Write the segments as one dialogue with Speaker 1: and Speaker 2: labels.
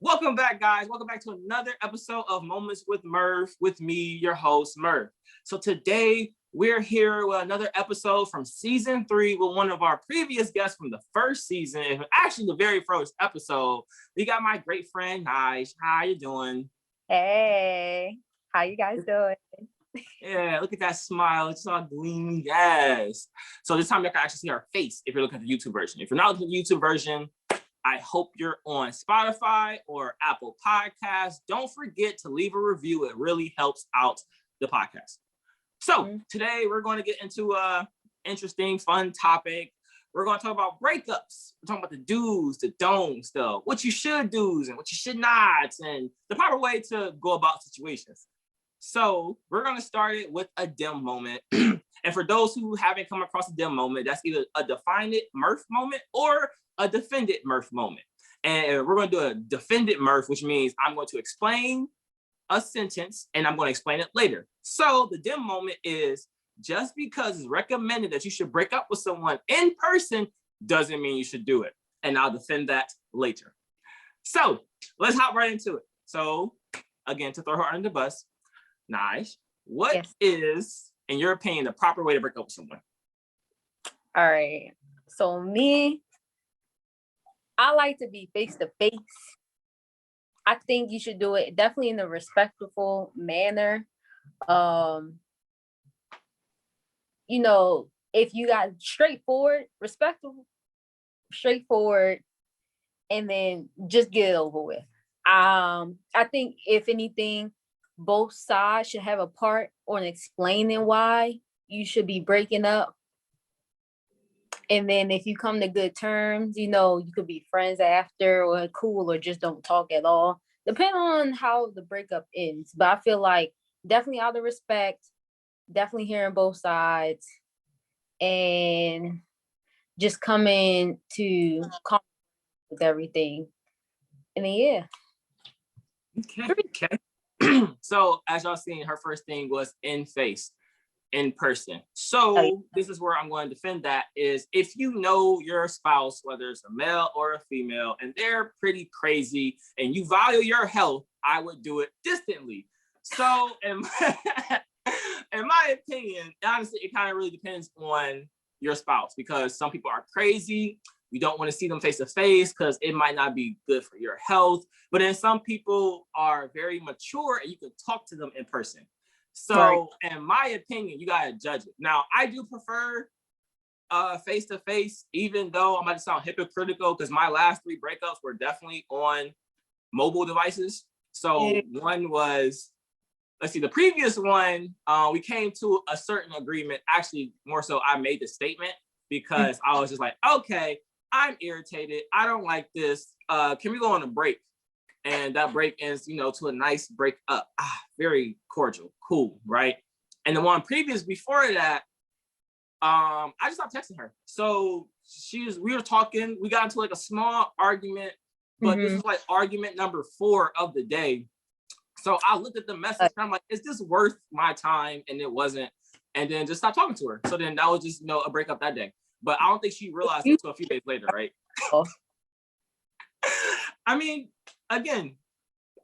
Speaker 1: Welcome back, guys. Welcome back to another episode of Moments with Murph with me, your host, Murph. So today we're here with another episode from season 3 with one of our previous guests from the first season, and actually the very first episode. We got my great friend, Nish. How you doing?
Speaker 2: Hey, how you guys doing?
Speaker 1: Yeah, look at that smile. It's all gleaming. Yes. So this time you can actually see our face if you're looking at the YouTube version. If you're not looking at the YouTube version, I hope you're on Spotify or Apple Podcasts. Don't forget to leave a review. It really helps out the podcast. So today we're going to get into a interesting, fun topic. We're going to talk about breakups. We're talking about the do's, the don'ts, what you should do and what you should not, and the proper way to go about situations. So we're going to start it with a D.I.M moment. And for those who haven't come across a D.I.M moment, that's either a define it Murph moment or a defend it Murph moment. And we're going to do a defend it Murph, which means I'm going to explain a sentence and I'm going to explain it later. So the D.I.M moment is just because it's recommended that you should break up with someone in person doesn't mean you should do it. And I'll defend that later. So let's hop right into it. So again, to throw her under the bus, Nice. What is, in your opinion, the proper way to break up with someone?
Speaker 2: All right. So me, I like to be face to face. I think you should do it definitely in a respectful manner. You know, if you got straightforward, respectful, straightforward, and then just get it over with. I think if anything, both sides should have a part on explaining why you should be breaking up. And then if you come to good terms, you know, you could be friends after or cool or just don't talk at all. Depending on how the breakup ends. But I feel like definitely out of respect, definitely hearing both sides, and just coming to calm with everything. And then, yeah.
Speaker 1: Okay. So as y'all seen, her first thing was in person. So this is where I'm going to defend that is if you know your spouse, whether it's a male or a female, and they're pretty crazy and you value your health, I would do it distantly. So in my opinion, honestly, it kind of really depends on your spouse because some people are crazy. You don't want to see them face to face because it might not be good for your health. But then some people are very mature and you can talk to them in person. So in my opinion, you gotta judge it. Now, I do prefer face to face, even though I might sound hypocritical because my last 3 breakups were definitely on mobile devices. So one was, let's see, the previous one, we came to a certain agreement. Actually, more so, I made the statement because I was just like, okay, I'm irritated. I don't like this. Can we go on a break? And that break ends, you know, to a nice break up. Very cordial, cool, right? And the one previous before that, I just stopped texting her. So we were talking, we got into like a small argument, but this was like argument number 4 of the day. So I looked at the message and I'm like, is this worth my time? And it wasn't. And then just stopped talking to her. So then that was just, you know, a breakup that day. But I don't think she realized it until a few days later, right? I mean, again,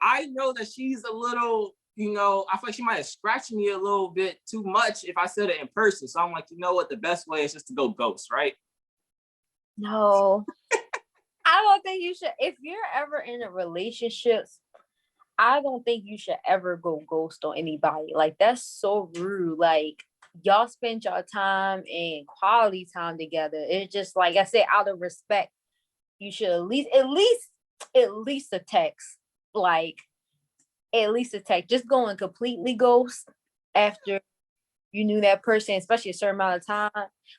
Speaker 1: I know that she's a little, you know, I feel like she might have scratched me a little bit too much if I said it in person. So I'm like, you know what? The best way is just to go ghost, right?
Speaker 2: No, I don't think you should. If you're ever in a relationship, I don't think you should ever go ghost on anybody. Like, that's so rude. Like, y'all spend your time and quality time together. It's just like I said, out of respect, you should at least a text. Like, at least a text. Just going completely ghost after you knew that person, especially a certain amount of time.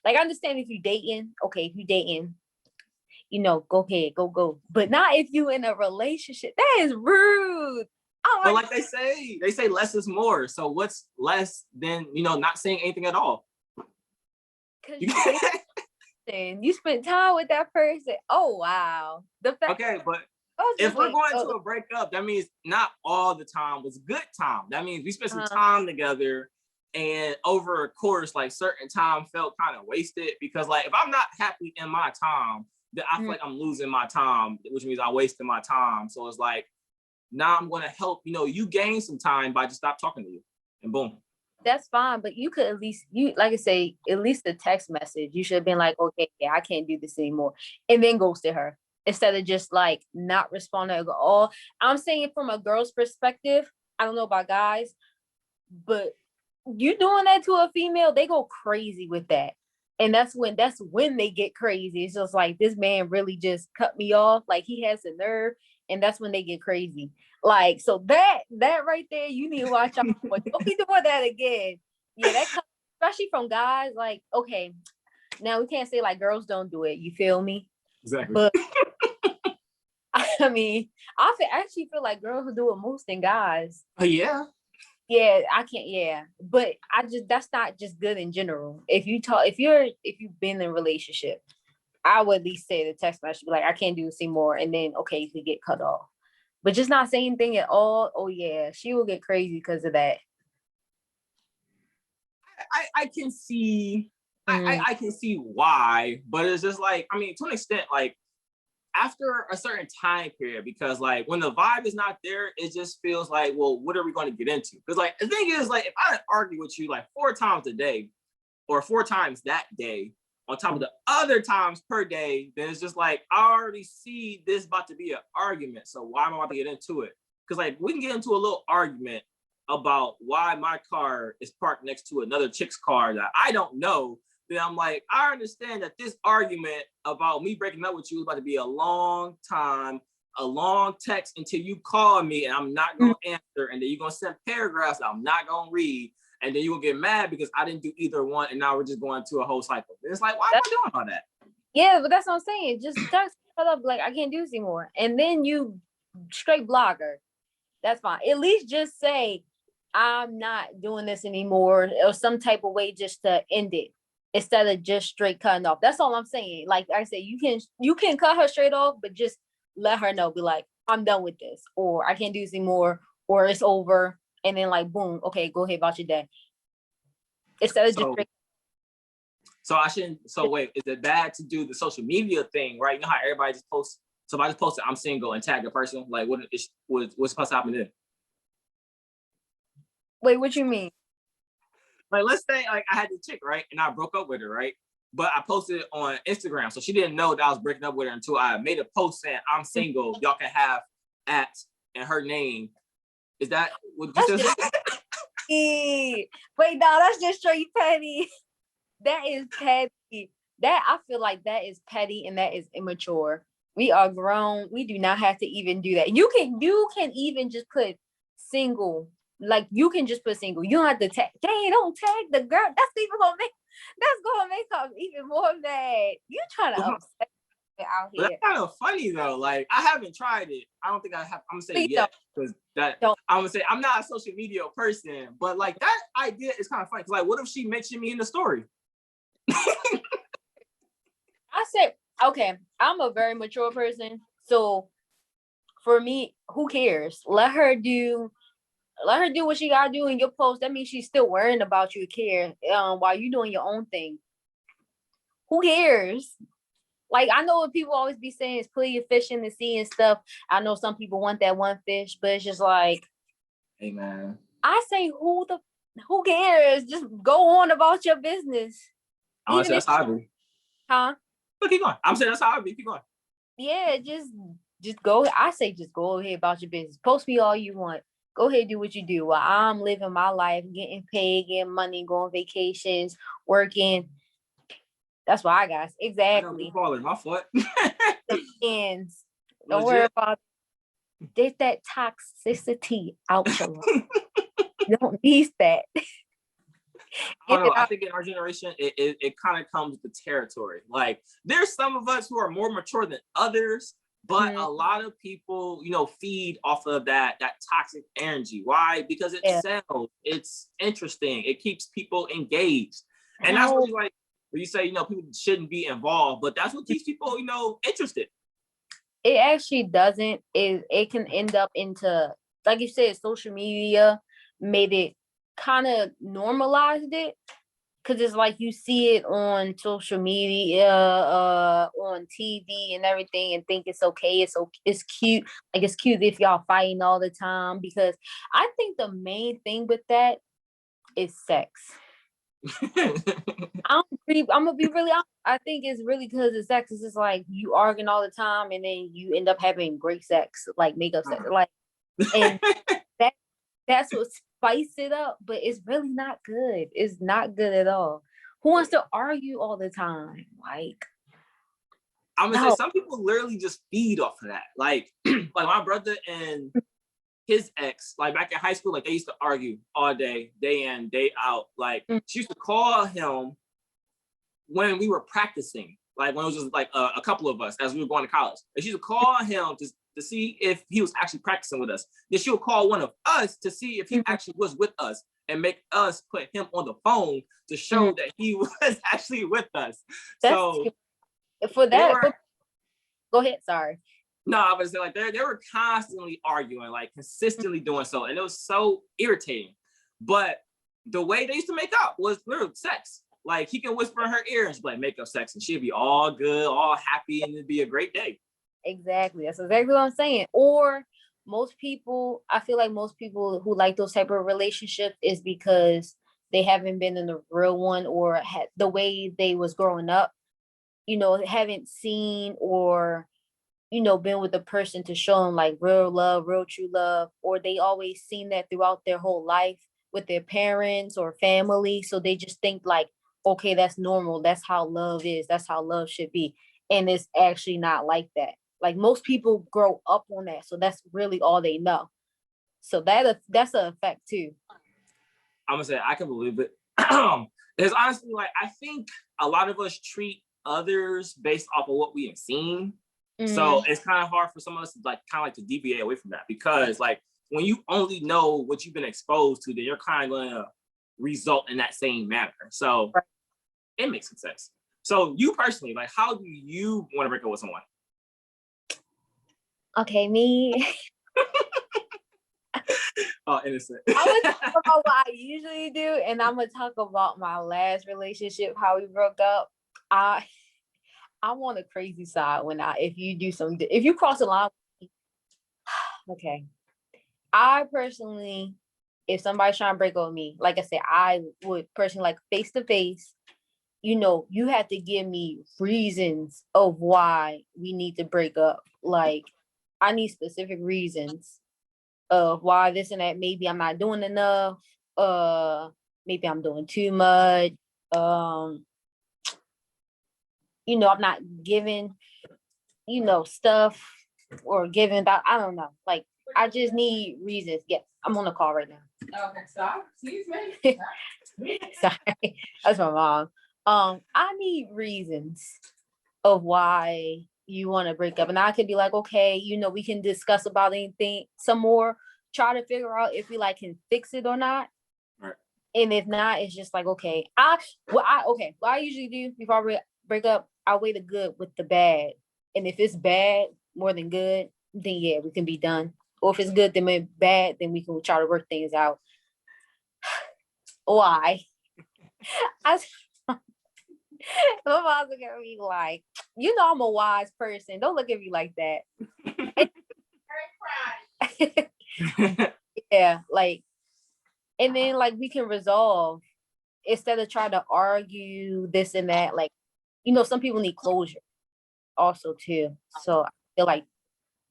Speaker 2: Like, I understand if you're dating, okay, if you're dating, you know, go ahead, go. But not if you in a relationship. That is rude.
Speaker 1: But like they say less is more. So what's less than, you know, not saying anything at all?
Speaker 2: Because you spent time with that person. Oh, wow.
Speaker 1: Okay, but if we're going to a breakup, that means not all the time was good time. That means we spent some time together, and over a course, like certain time felt kind of wasted because, like, if I'm not happy in my time, I feel like I'm losing my time, which means I'm wasting my time. So it's like, now I'm going to help, you gain some time by just stop talking to you, and boom.
Speaker 2: That's fine, but you could at least, like I say, at least the text message, you should have been like, okay, yeah, I can't do this anymore, and then ghosted her instead of just like not responding at all. I'm saying from a girl's perspective, I don't know about guys, but you doing that to a female, they go crazy with that. And that's when they get crazy. It's just like, this man really just cut me off. Like, he has a nerve. And that's when they get crazy. Like, so that right there, you need to watch out for. Don't be doing that again. Yeah, that comes, especially from guys. Like, okay, now we can't say like girls don't do it. You feel me?
Speaker 1: Exactly.
Speaker 2: But I mean, actually feel like girls do it most than guys.
Speaker 1: Oh yeah.
Speaker 2: Yeah, I can't. Yeah, but that's not just good in general. If you've been in a relationship, I would at least say the text message, be like, I can't do this anymore, and then okay, you could get cut off. But just not saying anything at all. Oh yeah, she will get crazy because of that.
Speaker 1: I can see, I can see why, but it's just like, I mean, to an extent, like after a certain time period, because like when the vibe is not there, it just feels like, well, what are we going to get into? Because like the thing is, like if I argue with you like 4 times a day or 4 times that day on top of the other times per day, then it's just like, I already see this about to be an argument. So why am I about to get into it? Because like we can get into a little argument about why my car is parked next to another chick's car that I don't know. Then I'm like, I understand that this argument about me breaking up with you is about to be a long time, a long text until you call me and I'm not going to answer. And then you're going to send paragraphs that I'm not going to read. And then you're going to get mad because I didn't do either one. And now we're just going to a whole cycle. It's like, why am I doing all that?
Speaker 2: Yeah, but that's what I'm saying. Just text up like, I can't do this anymore. And then you straight block her. That's fine. At least just say, I'm not doing this anymore, or some type of way just to end it, instead of just straight cutting off. That's all I'm saying. Like I said, you can cut her straight off, but just let her know, be like, I'm done with this, or I can't do this anymore, or it's over. And then like, boom, okay, go ahead about your day. Instead of just straight.
Speaker 1: So I shouldn't, so wait, is it bad to do the social media thing, right? You know how everybody just posts, so if I just posted I'm single and tag a person, like what's supposed to happen then?
Speaker 2: Wait, what you mean?
Speaker 1: Like, let's say like I had the chick, right? And I broke up with her, right? But I posted it on Instagram. So she didn't know that I was breaking up with her until I made a post saying I'm single. Y'all can have at and her name. Is that what you said?
Speaker 2: Wait, no, that's just straight petty. That is petty. That, I feel like that is petty and that is immature. We are grown. We do not have to even do that. You can even just put single. Like, you can just put single. You don't have to tag. Dang, don't tag the girl. That's gonna make her even more mad. You trying to upset me out here.
Speaker 1: That's kind of funny though. Like, I haven't tried it. I don't think I have. I'm gonna say
Speaker 2: Please
Speaker 1: yes, because I'm gonna say I'm not a social media person, but like that idea is kind of funny. Cause like, what if she mentioned me in the story?
Speaker 2: I said, okay, I'm a very mature person. So for me, who cares? Let her do what she gotta do in your post. That means she's still worrying about you, care, while you doing your own thing. Who cares? Like, I know what people always be saying is put your fish in the sea and stuff. I know some people want that one fish, but it's just like,
Speaker 1: hey man,
Speaker 2: I say, who cares? Just go on about your business.
Speaker 1: Honestly, that's how I be.
Speaker 2: Huh?
Speaker 1: But keep going. I'm saying that's how I be. Keep going.
Speaker 2: Yeah, just go. I say just go ahead about your business. Post me all you want. Go ahead, do what you do. While I'm living my life, getting paid, getting money, going vacations, working. That's what I got. Exactly.
Speaker 1: My foot.
Speaker 2: And don't worry about it. Get that toxicity out your life. You don't need that.
Speaker 1: I think in our generation, it kind of comes with the territory. Like, there's some of us who are more mature than others, but a lot of people, feed off of that toxic energy. Why? Because it sells. It's interesting. It keeps people engaged, and that's what like where you say, people shouldn't be involved, but that's what keeps people, interested.
Speaker 2: It actually doesn't. It can end up into, like you said, social media made it kind of normalized it. Cause it's like you see it on social media, on TV and everything, and think it's okay. It's cute. Like it's cute if y'all fighting all the time. Because I think the main thing with that is sex. I'm gonna be really honest. I think it's really because it's sex. It's just like you arguing all the time, and then you end up having great sex, like makeup sex, like, and that that's what spice it up. But it's really not good. It's not good at all. Who wants to argue all the time? Like,
Speaker 1: I'm gonna
Speaker 2: no.
Speaker 1: say some people literally just feed off of that. Like like my brother and his ex, like back in high school, like they used to argue all day in, day out. Like she used to call him when we were practicing, like when it was just like a couple of us as we were going to college. And she used to call him to see if he was actually practicing with us. Then she would call one of us to see if he actually was with us and make us put him on the phone to show that he was actually with us.
Speaker 2: That's
Speaker 1: So
Speaker 2: for that. Go ahead. Sorry.
Speaker 1: No, I was like they were constantly arguing, like consistently doing so, and it was so irritating. But the way they used to make up was literally sex. Like he can whisper in her ear and she'd be like, make up sex, and she'd be all good, all happy, and it'd be a great day.
Speaker 2: Exactly. That's exactly what I'm saying. Or most people, I feel like most people who like those type of relationships is because they haven't been in the real one, or had the way they was growing up, haven't seen or been with a person to show them like real love, real true love, or they always seen that throughout their whole life with their parents or family. So they just think like, okay, that's normal. That's how love is. That's how love should be. And it's actually not like that. Like most people grow up on that. So that's really all they know. So that's an effect too.
Speaker 1: I'm gonna say I can believe it. It's honestly like I think a lot of us treat others based off of what we have seen. So it's kind of hard for some of us to like kind of like to deviate away from that, because like when you only know what you've been exposed to, then you're kind of going to result in that same manner. So it makes sense. So you personally, like, how do you want to break up with someone?
Speaker 2: Okay, me.
Speaker 1: Oh, innocent.
Speaker 2: I'm gonna talk about what I usually do, and I'm gonna talk about my last relationship, how we broke up. I'm on the crazy side if you cross the line. Okay. I personally, if somebody's trying to break up with me, like I said, I would personally like face to face. You have to give me reasons of why we need to break up. Like I need specific reasons of why this and that. Maybe I'm not doing enough. Maybe I'm doing too much. I'm not giving, stuff or giving about, I don't know. Like, I just need reasons. Yes, I'm on the call right now. Okay, stop. Excuse me. Sorry. That's my mom. I need reasons of why you want to break up. And I could be like, okay, we can discuss about anything some more, try to figure out if we like can fix it or not.
Speaker 1: Right.
Speaker 2: And if not, it's just like, okay, what I usually do before I break up, I weigh the good with the bad. And if it's bad more than good, then yeah, we can be done. Or if it's good, then bad, then we can try to work things out. Why? My mom's looking at me like, I'm a wise person. Don't look at me like that. Yeah, like, and then like we can resolve instead of trying to argue this and that. Like, some people need closure also too. So I feel like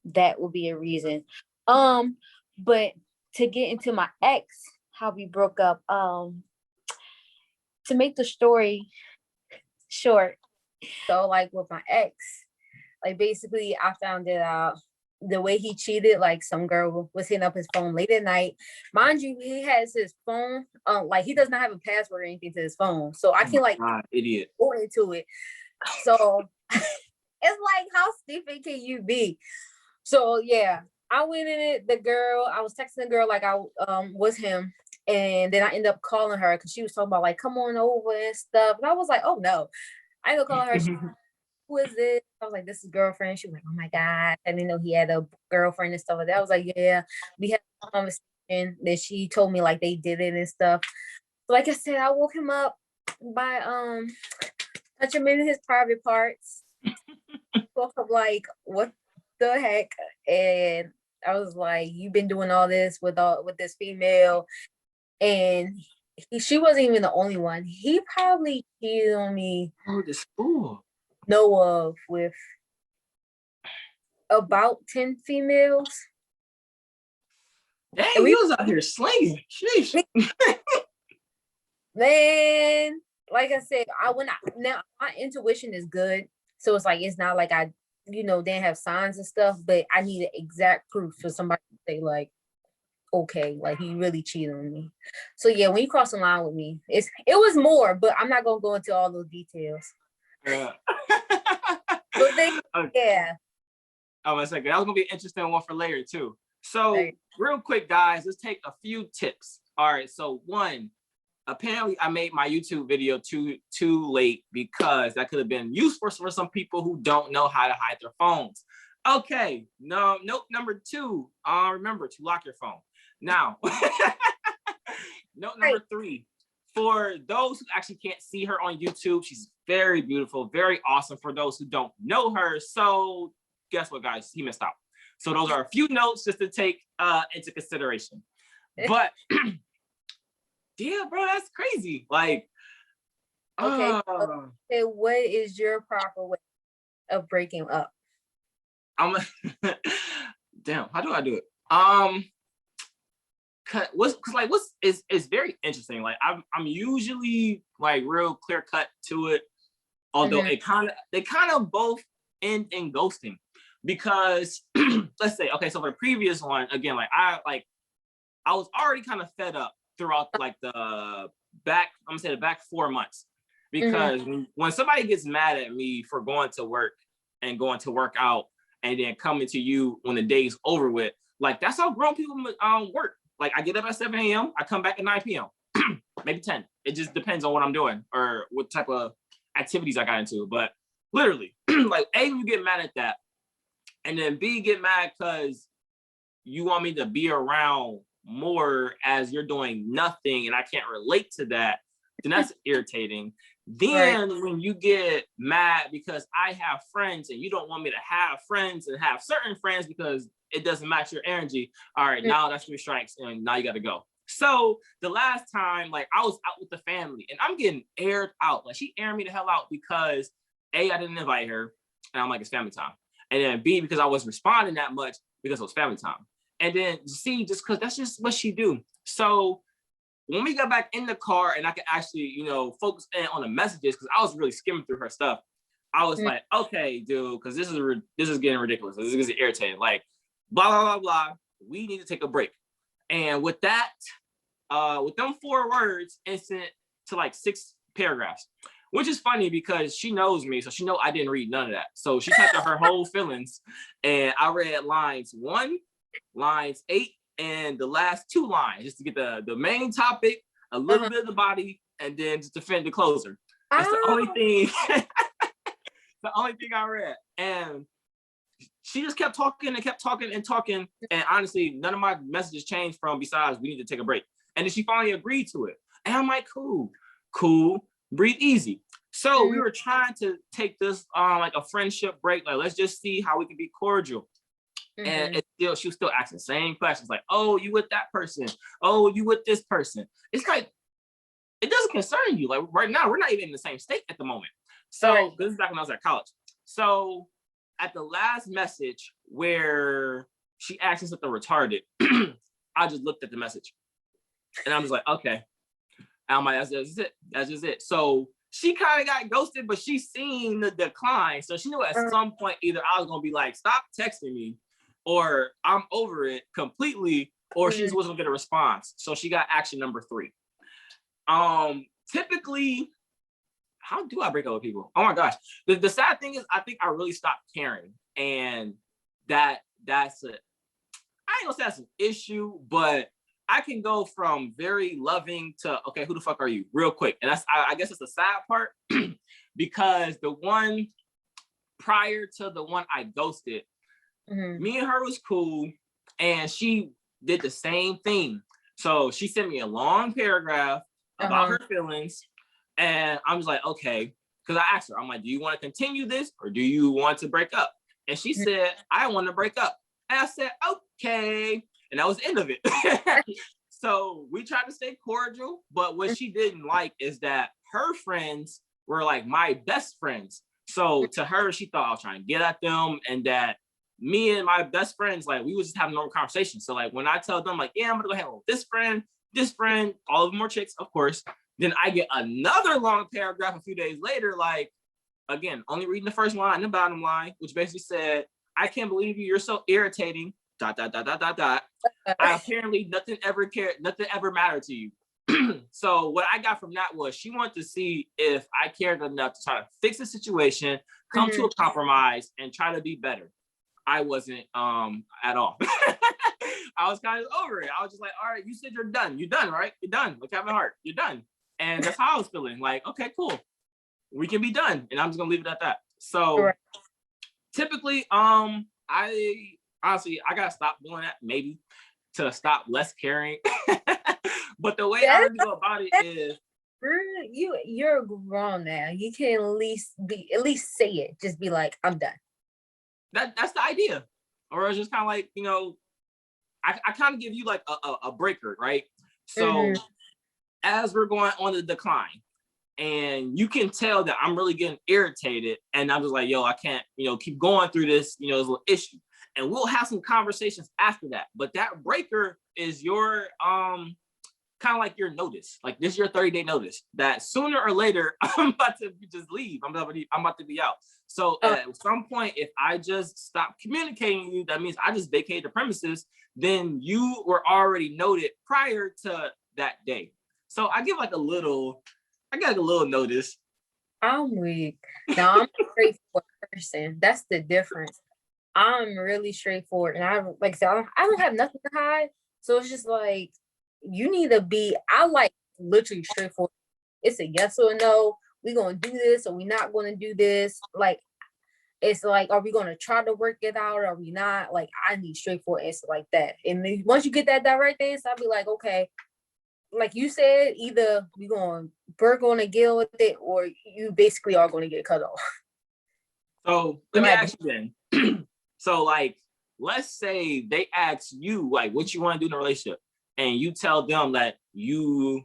Speaker 2: that would be a reason. But to get into my ex, how we broke up, to make the story short. So like with my ex, like basically I found it out the way he cheated. Like some girl was hitting up his phone late at night. Mind you, he has his phone, like he does not have a password or anything to his phone. So I can like
Speaker 1: idiot
Speaker 2: go into it. So it's like, how stupid can you be? So yeah, I went in it. I was texting the girl like I was him, and then I ended up calling her because she was talking about like come on over and stuff. And I was like, oh no, I ended up calling her. Who is this? I was like, this is girlfriend. She was like, oh my god, I didn't know he had a girlfriend and stuff like that. I was like, yeah, we had a conversation. Then she told me like they did it and stuff. So like I said, I woke him up by touching him in his private parts. Both of like, what the heck? And I was like, you've been doing all this with this female, and she wasn't even the only one. He probably cheated on me.
Speaker 1: Oh, this fool.
Speaker 2: Know of with about 10 females.
Speaker 1: Dang, he was out here slinging. Sheesh.
Speaker 2: Man, like I said, now my intuition is good. So it's like, it's not like I, didn't have signs and stuff, but I needed exact proof for somebody to say like, okay, like he really cheated on me. So yeah, when you cross the line with me, it was more, but I'm not gonna go into all those details. But yeah.
Speaker 1: Oh, one second. That was gonna be an interesting one for later too. So real quick, guys, let's take a few tips. All right. So one, apparently I made my YouTube video too late because that could have been useful for some people who don't know how to hide their phones. Okay. Note number two, remember to lock your phone. Now, note number three, for those who actually can't see her on YouTube, she's very beautiful, very awesome for those who don't know her. So guess what, guys? He missed out. So those are a few notes just to take into consideration. But yeah, bro, that's crazy. Like,
Speaker 2: okay, what is your proper way of breaking up?
Speaker 1: Damn, how do I do it? It's very interesting. Like I'm usually like real clear cut to it, although they kind of both end in ghosting, because let's say, okay, so for the previous one, again, I was already kind of fed up throughout like the back 4 months, because when somebody gets mad at me for going to work and going to work out and then coming to you when the day's over with, like that's how grown people work. Like I get up at 7 a.m. I come back at 9 p.m. maybe 10. It just depends on what I'm doing or what type of activities I got into. But literally, like A, you get mad at that, and then B, get mad because you want me to be around more as you're doing nothing and I can't relate to that, then that's irritating. Then when you get mad because I have friends and you don't want me to have friends and have certain friends because it doesn't match your energy, all right, now that's 3 strikes and now you got to go. So the last time, like I was out with the family and I'm getting aired out. Like she aired me the hell out because A, I didn't invite her and I'm like, it's family time. And then B, because I wasn't responding that much because it was family time. And then C, just because that's just what she do. So when we got back in the car and I could actually, focus in on the messages, because I was really skimming through her stuff, I was like, okay, dude, because this is getting ridiculous. This is getting irritating. Like, blah, blah, blah, blah. We need to take a break. And with that, with them 4 words, instant to like 6 paragraphs, which is funny because she knows me. So she know I didn't read none of that. So she typed out her whole feelings and I read lines 1, lines 8, and the last 2 lines just to get the main topic, a little bit of the body, and then just to finish the closer. That's the only thing. The only thing I read. And she just kept talking and kept talking and talking. And honestly, none of my messages changed from besides we need to take a break. And then she finally agreed to it. And I'm like, cool, breathe easy. So we were trying to take this like a friendship break. Like, let's just see how we can be cordial. And she was still asking the same questions, like, oh, you with that person? Oh, you with this person? It's like, it doesn't concern you. Like right now, we're not even in the same state at the moment. So this is back when I was at college. So at the last message where she asked me something retarded, I just looked at the message and I'm just like, okay. And I'm like, that's just it. That's just it. So she kind of got ghosted, but she seen the decline. So she knew at some point either I was going to be like, stop texting me, or I'm over it completely, or she just wasn't gonna get a response. So she got action number 3. Typically, how do I break up with people? Oh my gosh. The sad thing is I think I really stopped caring. And that's I ain't gonna say that's an issue, but I can go from very loving to, okay, who the fuck are you? Real quick. And that's, I guess it's the sad part because the one prior to the one I ghosted, me and her was cool, and she did the same thing. So she sent me a long paragraph about her feelings, And I'm just like, okay. Because I asked her, I'm like, do you want to continue this or do you want to break up? And she said, I want to break up. And I said, okay. And that was the end of it. So we tried to stay cordial, but what she didn't like is that her friends were like my best friends. So to her, she thought I was trying to get at them, and that me and my best friends, like, we was just having normal conversations. So like when I tell them like, yeah, I'm gonna go handle this friend, all of them are chicks, of course. Then I get another long paragraph a few days later, like, again, only reading the first line and the bottom line, which basically said, I can't believe you, you're so irritating, dot, dot, dot, dot, dot, dot. I apparently nothing ever mattered to you. So what I got from that was she wanted to see if I cared enough to try to fix the situation, come to a compromise, and try to be better. I wasn't at all. I was kind of over it. I was just like, all right, you said you're done. You're done, right? You're done. Like Kevin Hart, you're done. And that's how I was feeling. Like, okay, cool. We can be done. And I'm just gonna leave it at that. So typically, I honestly, I gotta stop doing that, maybe to stop less caring. But the way I really go about it is,
Speaker 2: you're grown now. You can at least say it. Just be like, I'm done.
Speaker 1: That's the idea. Or it's just kind of like, you know, I kind of give you like a breaker, right? So as we're going on the decline, and you can tell that I'm really getting irritated, and I'm just like, yo, I can't, you know, keep going through this, you know, this little issue. And we'll have some conversations after that. But that breaker is your kind of like your notice. Like, this is your 30-day notice that sooner or later I'm about to just leave. I'm about to be out. So at some point, if I just stop communicating with you, that means I just vacated the premises. Then you were already noted prior to that day. So I get like a little notice.
Speaker 2: I'm weak. Now I'm a straightforward person. That's the difference. I'm really straightforward, and like I said, I don't have nothing to hide. So it's just like, you need to be. I like literally straightforward. It's a yes or a no. We're gonna do this, or we're not gonna do this. Like, it's like, are we gonna try to work it out, or are we not? Like, I need straightforward answer like that. And then once you get that direct answer, I'll be like, okay, like you said, either we're gonna deal with it, or you basically are gonna get cut off.
Speaker 1: So let me ask you then. So like, let's say they ask you like what you want to do in a relationship, and you tell them that you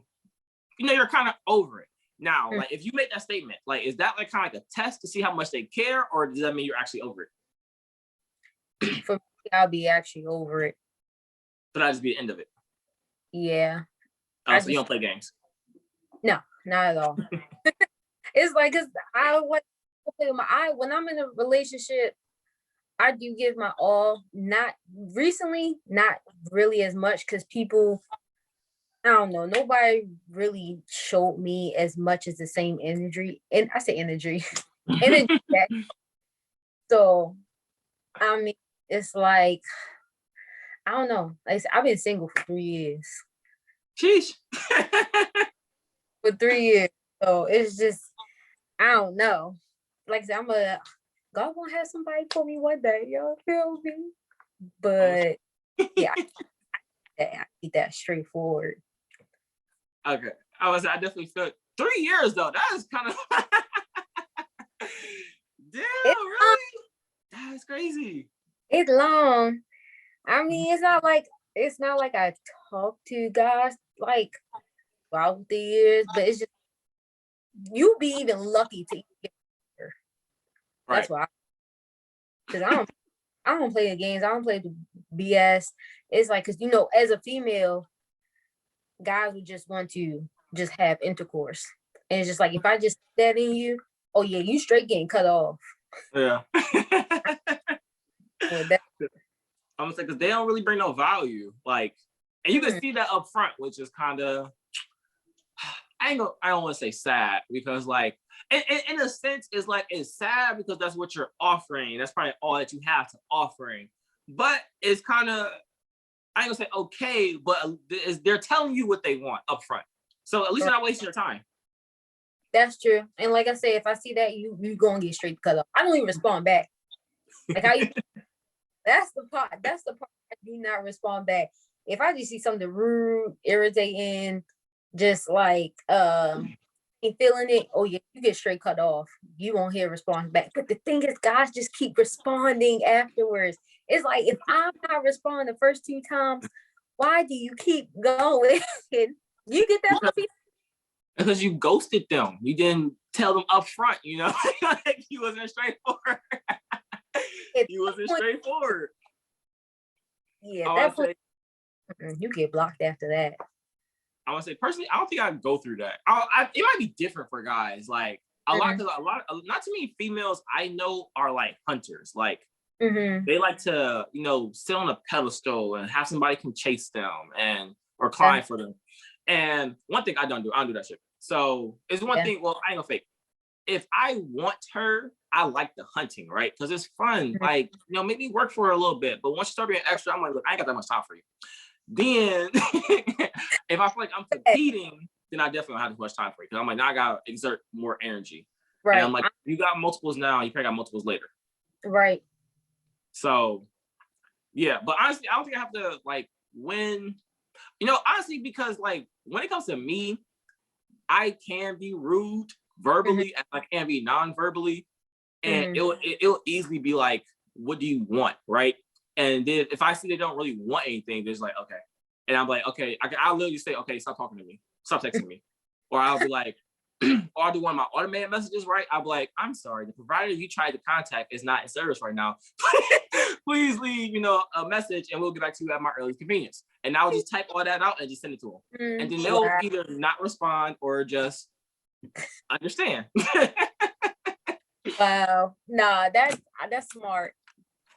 Speaker 1: know, you're kind of over it. Now, like, if you make that statement, like, is that like kind of like a test to see how much they care, or does that mean you're actually over it?
Speaker 2: For me, I'll be actually over it.
Speaker 1: So that'll just be the end of it.
Speaker 2: Yeah.
Speaker 1: So you don't play games?
Speaker 2: No, not at all. It's like, when I'm in a relationship, I do give my all. Not recently, not really as much, because people, I don't know, nobody really showed me as much as the same energy. And I say energy. Energy. So I mean, it's like, I don't know. Like, I've been single for 3 years.
Speaker 1: Sheesh.
Speaker 2: For 3 years. So it's just, I don't know. Like I said, God gonna have somebody for me one day, y'all feel me? But yeah, I keep that straightforward.
Speaker 1: Okay. I definitely feel 3 years though. That is kind of damn, really? That is crazy.
Speaker 2: It's long. I mean, it's not like I talk to guys like throughout the years, but it's just, you be even lucky to get here. That's why. Because I don't play the games. I don't play the BS. It's like, because, as a female, guys would just want to just have intercourse. And it's just like, if I just that in you, oh yeah, you straight getting cut off.
Speaker 1: Yeah.
Speaker 2: Well, that,
Speaker 1: I'm gonna say, because they don't really bring no value. Like, and you can see that up front, which is kind of, I don't want to say sad, because like, in a sense, it's sad because that's what you're offering. That's probably all that you have to offering. But it's kind of, I ain't gonna say okay, but they're telling you what they want up front. So at least you're not wasting your time.
Speaker 2: that's true. And like I said, if I see that, you gonna get straight cut off. I don't even respond back. Like, how you that's the part I do not respond back. If I just see something rude, irritating, just like ain't feeling it, oh yeah, you get straight cut off. You won't hear a response back. But the thing is, guys just keep responding afterwards. It's like, if I'm not responding the first 2 times, why do you keep going? You get that feeling?
Speaker 1: Because you ghosted them. You didn't tell them up front, you know? Like, you wasn't straightforward. You wasn't straightforward.
Speaker 2: Yeah, that point, you get blocked after that.
Speaker 1: I want to say, personally, I don't think I'd go through that. It might be different for guys. Like, not too many females I know are like hunters. Like, they like to, you know, sit on a pedestal and have somebody can chase them or climb for them. And one thing I don't do that shit. So it's one thing, well, I ain't gonna fake. If I want her, I like the hunting, right? Because it's fun. Like, you know, maybe work for her a little bit, but once you start being extra, I'm like, look, I ain't got that much time for you. Then if I feel like I'm competing, then I definitely don't have as much time for you. Because I'm like, now I gotta exert more energy. Right. And I'm like, you got multiples now, you probably got multiples later.
Speaker 2: Right.
Speaker 1: So yeah, but honestly, I don't think I have to like win. You know, honestly, because like when it comes to me, I can be rude verbally and I can be non-verbally, and it'll easily be like, what do you want, right? And then if I see they don't really want anything, there's like, okay, and I'm like, okay, I'll literally say, okay, stop talking to me, stop texting me, or I'll be like, or I'll do one of my automated messages, right? I'll be like, I'm sorry, the provider you tried to contact is not in service right now. Please leave, you know, a message and we'll get back to you at my earliest convenience. And I'll just type all that out and just send it to them. And then they'll either not respond or just understand.
Speaker 2: Wow. Nah, that's smart.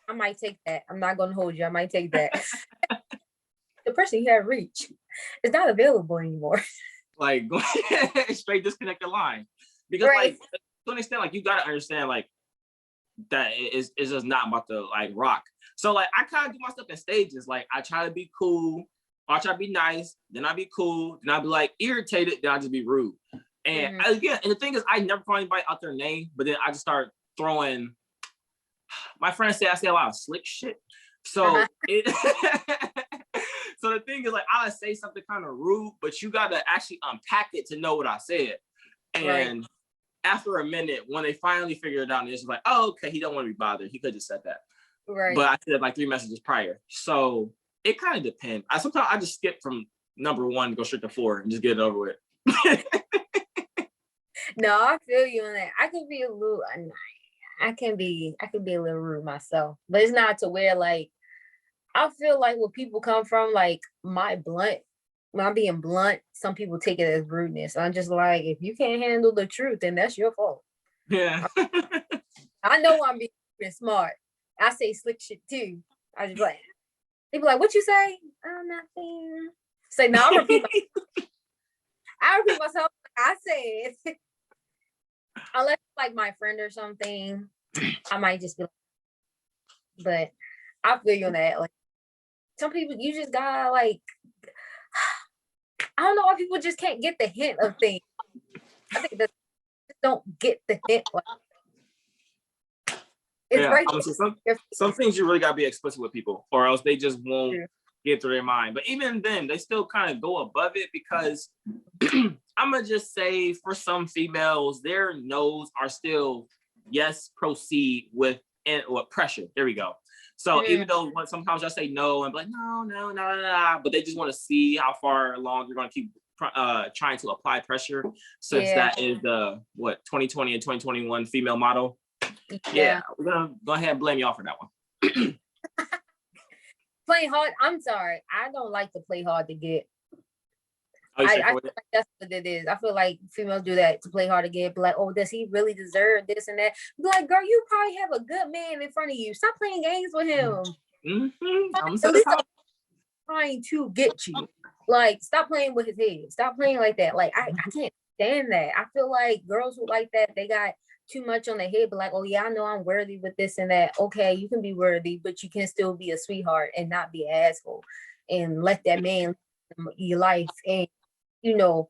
Speaker 2: I might take that. I'm not gonna hold you. I might take that. The person you have reached is not available anymore.
Speaker 1: Like, straight disconnect the line. Because like, to an extent, like, you gotta understand, like, that is just not about to like rock. So like, I kind of do my stuff in stages. Like, I try to be cool, or I try to be nice, then I'll be cool, then I'll be like irritated, then I'll just be rude. And again, and the thing is, I never call anybody out their name, but then I just start throwing. My friends say I say a lot of slick shit. So so the thing is, like, I'll say something kind of rude, but you gotta actually unpack it to know what I said. And after a minute, when they finally figure it out, it's just like, oh, okay, he don't want to be bothered. He could just said that. Right. But I said like 3 messages prior. So it kind of depends. Sometimes I just skip from number 1 to go straight to 4 and just get it over with.
Speaker 2: No, I feel you on that. I can be a little I can be a little rude myself, but it's not to where, like, I feel like where people come from, like, when I'm being blunt, some people take it as rudeness. I'm just like, if you can't handle the truth, then that's your fault. Yeah. I know I'm being smart. I say slick shit too. I just like, they be like, what you say? I'm nothing. Say, no, I repeat myself. I said, unless like my friend or something, I might just be like, but I feel you on that. Like, some people, you just gotta, like, I don't know why people just can't get the hint of things. I think that don't get the hint.
Speaker 1: It's some things you really gotta be explicit with people, or else they just won't get through their mind. But even then, they still kind of go above it, because I'm gonna just say, for some females, their no's are still yes, proceed with pressure. There we go. So even though sometimes I say no, I'm like, no, but they just want to see how far along you're going to keep trying to apply pressure, since that is the 2020 and 2021 female model. Yeah, we're gonna go ahead and blame y'all for that one.
Speaker 2: Play hard. I'm sorry, I don't like to play hard to get. I feel like that's what it is. I feel like females do that to play hard to get. Be like, oh, does he really deserve this and that? Be like, girl, you probably have a good man in front of you. Stop playing games with him. At least I'm trying to get you. Like, stop playing with his head. Stop playing like that. Like, I can't stand that. I feel like girls who like that, they got too much on their head, but like, oh yeah, I know I'm worthy with this and that. Okay, you can be worthy, but you can still be a sweetheart and not be an asshole, and let that man live your life. And you know,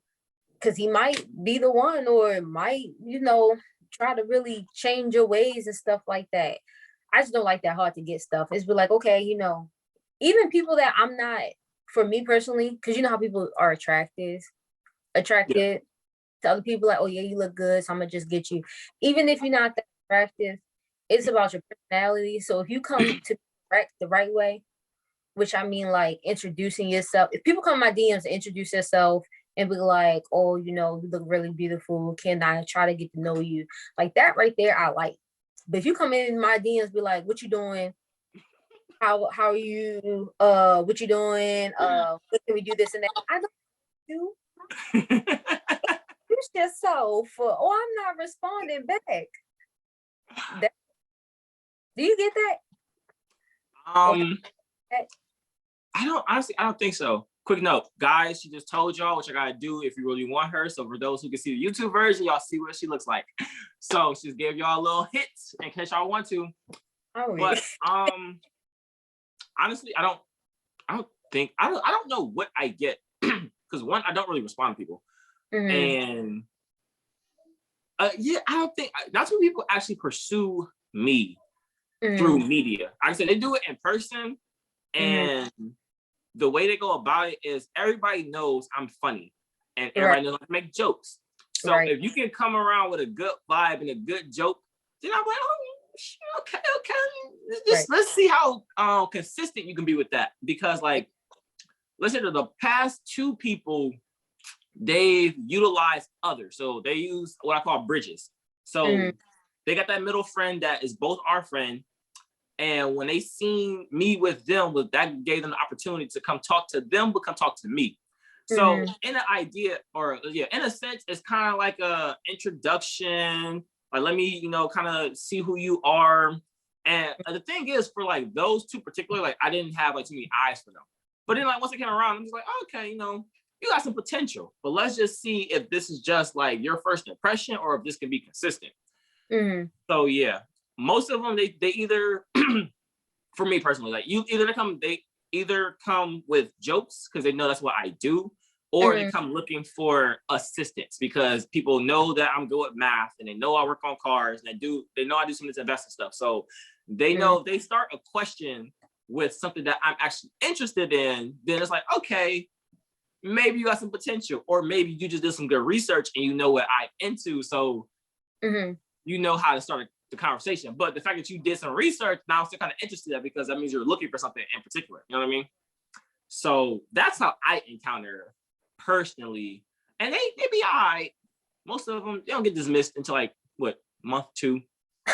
Speaker 2: because he might be the one, or might, you know, try to really change your ways and stuff like that. I just don't like that hard to get stuff. It's be like, okay, you know, even people that I'm not, for me personally, because you know how people are attracted. to other people, like, oh yeah, you look good, so I'm gonna just get you. Even if you're not that attractive, it's about your personality. So if you come to the right way, which I mean like introducing yourself. If people come in my DMs and introduce yourself and be like, oh, you look really beautiful. Can I try to get to know you? Like that right there, I like. But if you come in my DMs, be like, what you doing? How are you? What you doing? What can we do this and that? I don't do. Introduce yourself. Oh, I'm not responding back. Do you get that?
Speaker 1: I don't think so. Quick note, guys, she just told y'all what you gotta do if you really want her. So for those who can see the YouTube version, y'all see what she looks like. So she just gave y'all a little hint in case y'all want to.
Speaker 2: Oh,
Speaker 1: but honestly, I don't know what I get because one, I don't really respond to people, and yeah, I don't think that's when people actually pursue me through media. Like I said, they do it in person, and the way they go about it is everybody knows I'm funny and everybody knows I make jokes. So if you can come around with a good vibe and a good joke, then I'm like, oh, okay. Let's see how consistent you can be with that. Because like, listen to the past two people, they've utilized others. So they use what I call bridges. So they got that middle friend that is both our friend. And when they seen me with them, that gave them the opportunity to come talk to them, but come talk to me. So in an idea, or yeah, in a sense, it's kind of like a introduction. Like, let me, kind of see who you are. And the thing is, for like those two particular, like I didn't have like too many eyes for them. But then like once I came around, I'm just like, oh, okay, you got some potential. But let's just see if this is just like your first impression or if this can be consistent. So yeah. Most of them, they either, for me personally, like they either come with jokes because they know that's what I do, or they come looking for assistance because people know that I'm good at math and they know I work on cars and they know I do some of this investing stuff. So they know if they start a question with something that I'm actually interested in, then it's like, okay, maybe you got some potential, or maybe you just did some good research and you know what I'm into. So you know how to start the conversation. But the fact that you did some research, now I'm still kind of interested in that because that means you're looking for something in particular. You know what I mean? So that's how I encounter personally. And they be all right. Most of them, they don't get dismissed until like, what, month 2?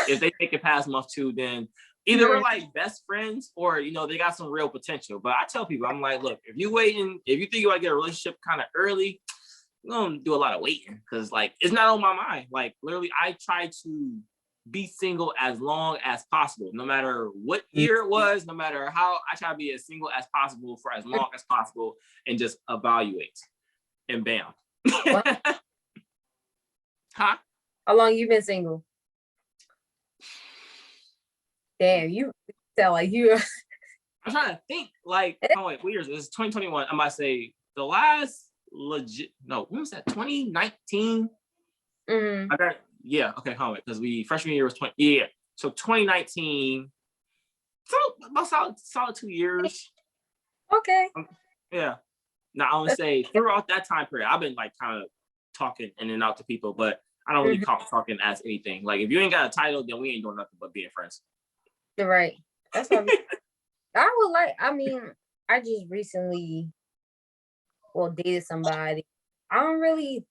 Speaker 1: If they make it past month 2, then either we're like best friends or, they got some real potential. But I tell people, I'm like, look, if you think you want to get a relationship kind of early, you're going to do a lot of waiting because like, it's not on my mind. Like literally, I try to be single as long as possible, no matter what year it was, no matter how. I try to be as single as possible for as long as possible and just evaluate and bam. Huh?
Speaker 2: How long you been single? Damn, you sound like you.
Speaker 1: I'm trying to think like, oh wait, what year is this? 2021. I'm about to say the last legit, no, when was that? 2019? Yeah, okay, hold on, because freshman year was 20, yeah. So 2019, so about solid 2 years.
Speaker 2: Okay.
Speaker 1: Yeah. Now I want to say throughout that time period, I've been like kind of talking in and out to people, but I don't really call talking as anything. Like if you ain't got a title, then we ain't doing nothing but being friends.
Speaker 2: Right. That's what I would like. I mean, I just recently dated somebody. I don't really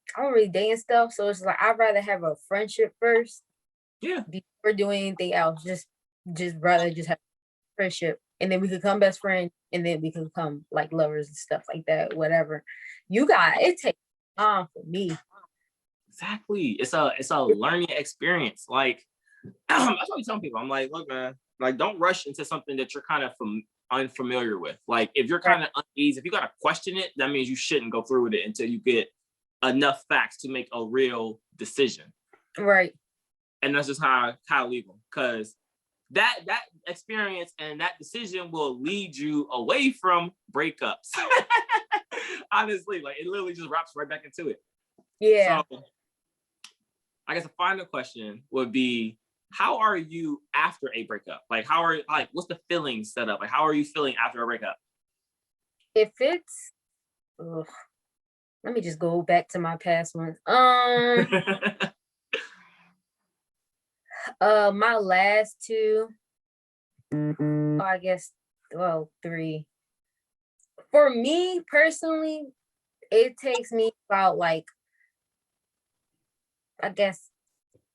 Speaker 2: date and stuff. So it's like I'd rather have a friendship first.
Speaker 1: Yeah.
Speaker 2: Before doing anything else. Just rather just have a friendship. And then we could become best friends and then we can become like lovers and stuff like that. Whatever. It takes time for me.
Speaker 1: Exactly. It's a learning experience. Like that's what I tell people. I'm like, look, man, like don't rush into something that you're kind of unfamiliar with. Like if you're kind of uneasy, if you gotta question it, that means you shouldn't go through with it until you get enough facts to make a real decision.
Speaker 2: Right.
Speaker 1: And that's just how I leave them. Because that experience and that decision will lead you away from breakups. Honestly, like it literally just wraps right back into it.
Speaker 2: Yeah.
Speaker 1: So I guess the final question would be, how are you after a breakup? Like, what's the feeling set up? Like, how are you feeling after a breakup?
Speaker 2: If it's, let me just go back to my past ones. My last two, I guess, well, three. For me personally, it takes me about like, I guess,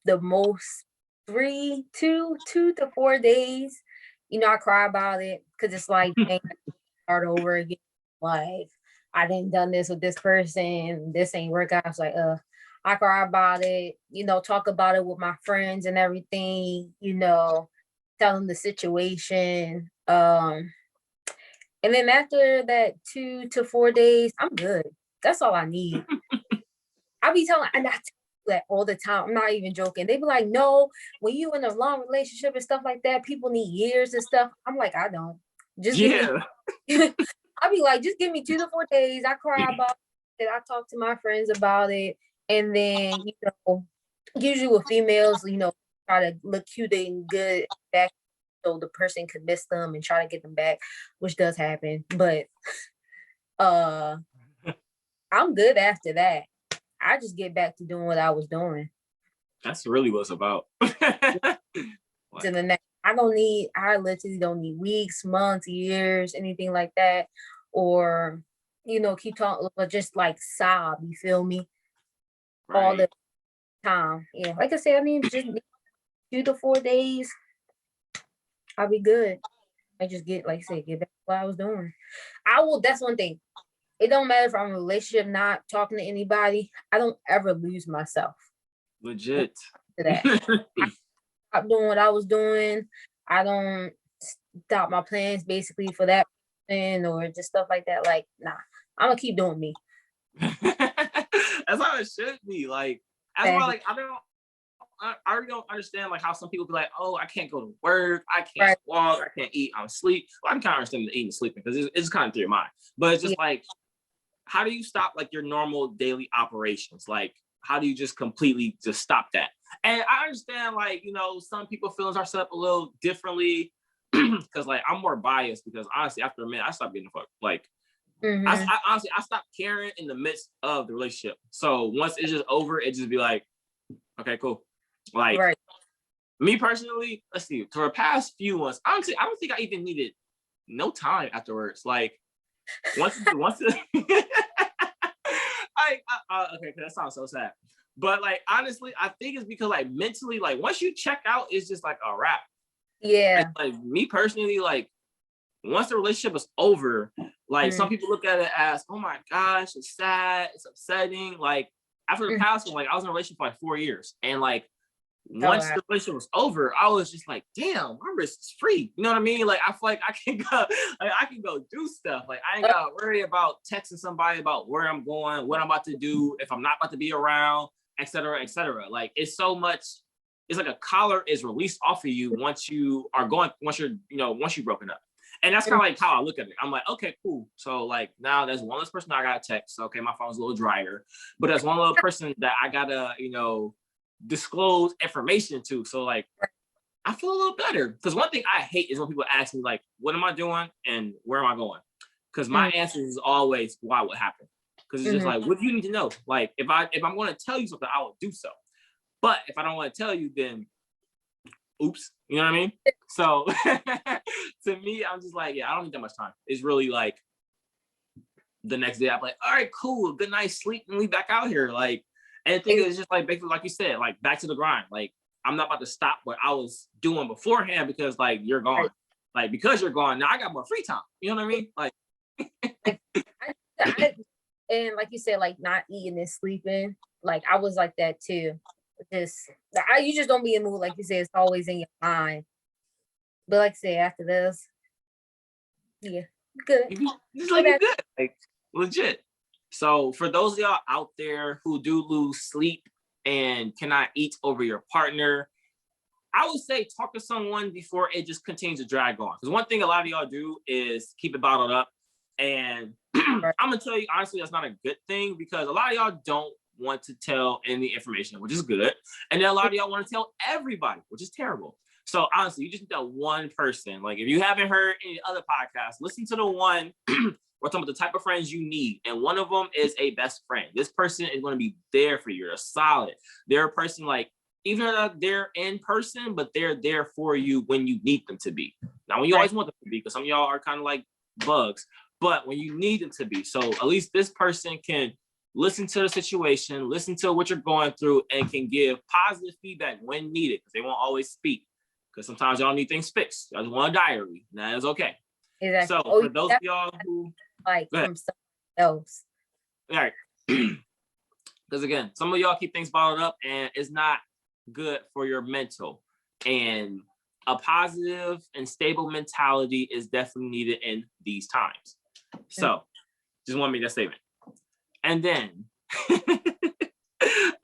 Speaker 2: the most 2 to 4 days. I cry about it because it's like, dang, start over again. Like, I didn't done this with this person. This ain't work out. It's like, I cry about it, talk about it with my friends and everything, tell them the situation. And then after that 2 to 4 days, I'm good. That's all I need. I be telling, and I tell that all the time. I'm not even joking. They be like, no, when you in a long relationship and stuff like that, people need years and stuff. I'm like, I don't. Just give me. I be like, just give me 2 to 4 days. I cry about it. I talk to my friends about it, and then usually with females, try to look cute and good back so the person could miss them and try to get them back, which does happen. But I'm good after that. I just get back to doing what I was doing.
Speaker 1: That's really what it's about.
Speaker 2: To the next, I literally don't need weeks, months, years, anything like that. Or, keep talking, but just like sob, you feel me? Right. All the time. Yeah. Like I said, I mean, just 2 to 4 days, I'll be good. I just get back to what I was doing. That's one thing. It don't matter if I'm in a relationship, not talking to anybody. I don't ever lose myself.
Speaker 1: Legit.
Speaker 2: To that. I stopped doing what I was doing. I don't stop my plans basically for that person or just stuff like that. Like, nah, I'm gonna keep doing me.
Speaker 1: That's how it should be. Like, that's why, like, I really don't understand like how some people be like, oh, I can't go to work, I can't walk, I can't eat, I'm asleep. Well, I can kind of understand the eating and sleeping because it's kind of through your mind. But it's just like, how do you stop like your normal daily operations? Like, how do you just completely just stop that? And I understand, like, some people feelings are set up a little differently because like I'm more biased because honestly, after a minute, I stopped getting the fuck. Like, I honestly, I stopped caring in the midst of the relationship. So once it's just over, it just be like, okay, cool. Like, me personally, let's see, for the past few months, honestly, I don't think I even needed no time afterwards. Like, once okay, that sounds so sad. But like, honestly, I think it's because like mentally, like once you check out, it's just like a wrap.
Speaker 2: Yeah.
Speaker 1: And, like me personally, like once the relationship is over, like some people look at it as, oh my gosh, it's sad, it's upsetting. Like after the past one, like I was in a relationship for like 4 years, and like once the relationship was over, I was just like, damn, my wrist is free. You know what I mean? Like I feel like I can go do stuff. Like I ain't gotta worry about texting somebody about where I'm going, what I'm about to do, if I'm not about to be around, et cetera, et cetera. Like it's so much, it's like a collar is released off of you once you're broken up. And that's kind of like how I look at it. I'm like, okay, cool. So like now there's one less person I gotta text. Okay, my phone's a little drier, but there's one little person that I gotta, disclose information to. So like I feel a little better, because one thing I hate is when people ask me like, what am I doing and where am I going? Because my answer is always why, what happened? Because it's just like, what do you need to know? Like if I'm going to tell you something, I will do so. But if I don't want to tell you, then oops, you know what I mean? So to me, I'm just like, yeah, I don't need that much time. It's really like the next day I'm like, all right, cool, good night's sleep, and we back out here. Like, and the thing is just like basically like you said, like back to the grind. Like I'm not about to stop what I was doing beforehand because like you're gone. Like because you're gone, now I got more free time. You know what I mean? Like
Speaker 2: and like you said, like not eating and sleeping. Like I was like that too. You just don't be in the mood, like you said, it's always in your mind. But like I said, after this, yeah, good.
Speaker 1: Just like you good. Like legit. So for those of y'all out there who do lose sleep and cannot eat over your partner, I would say talk to someone before it just continues to drag on. Because one thing a lot of y'all do is keep it bottled up. And I'm gonna tell you honestly, that's not a good thing, because a lot of y'all don't want to tell any information, which is good. And then a lot of y'all want to tell everybody, which is terrible. So honestly, you just need that one person. Like if you haven't heard any other podcasts, listen to the one We're talking about the type of friends you need. And one of them is a best friend. This person is going to be there for you. They're solid. They're a person like, even though they're in person, but they're there for you when you need them to be. Now, when you always want them to be, because some of y'all are kind of like bugs, but when you need them to be. So at least this person can listen to the situation, listen to what you're going through, and can give positive feedback when needed, because they won't always speak. Because sometimes y'all need things fixed. Y'all just want a diary. And that is okay.
Speaker 2: Exactly.
Speaker 1: So for those of y'all who
Speaker 2: like from someone else.
Speaker 1: All right. Because again, some of y'all keep things bottled up and it's not good for your mental. And a positive and stable mentality is definitely needed in these times. So just want to make that statement. And then,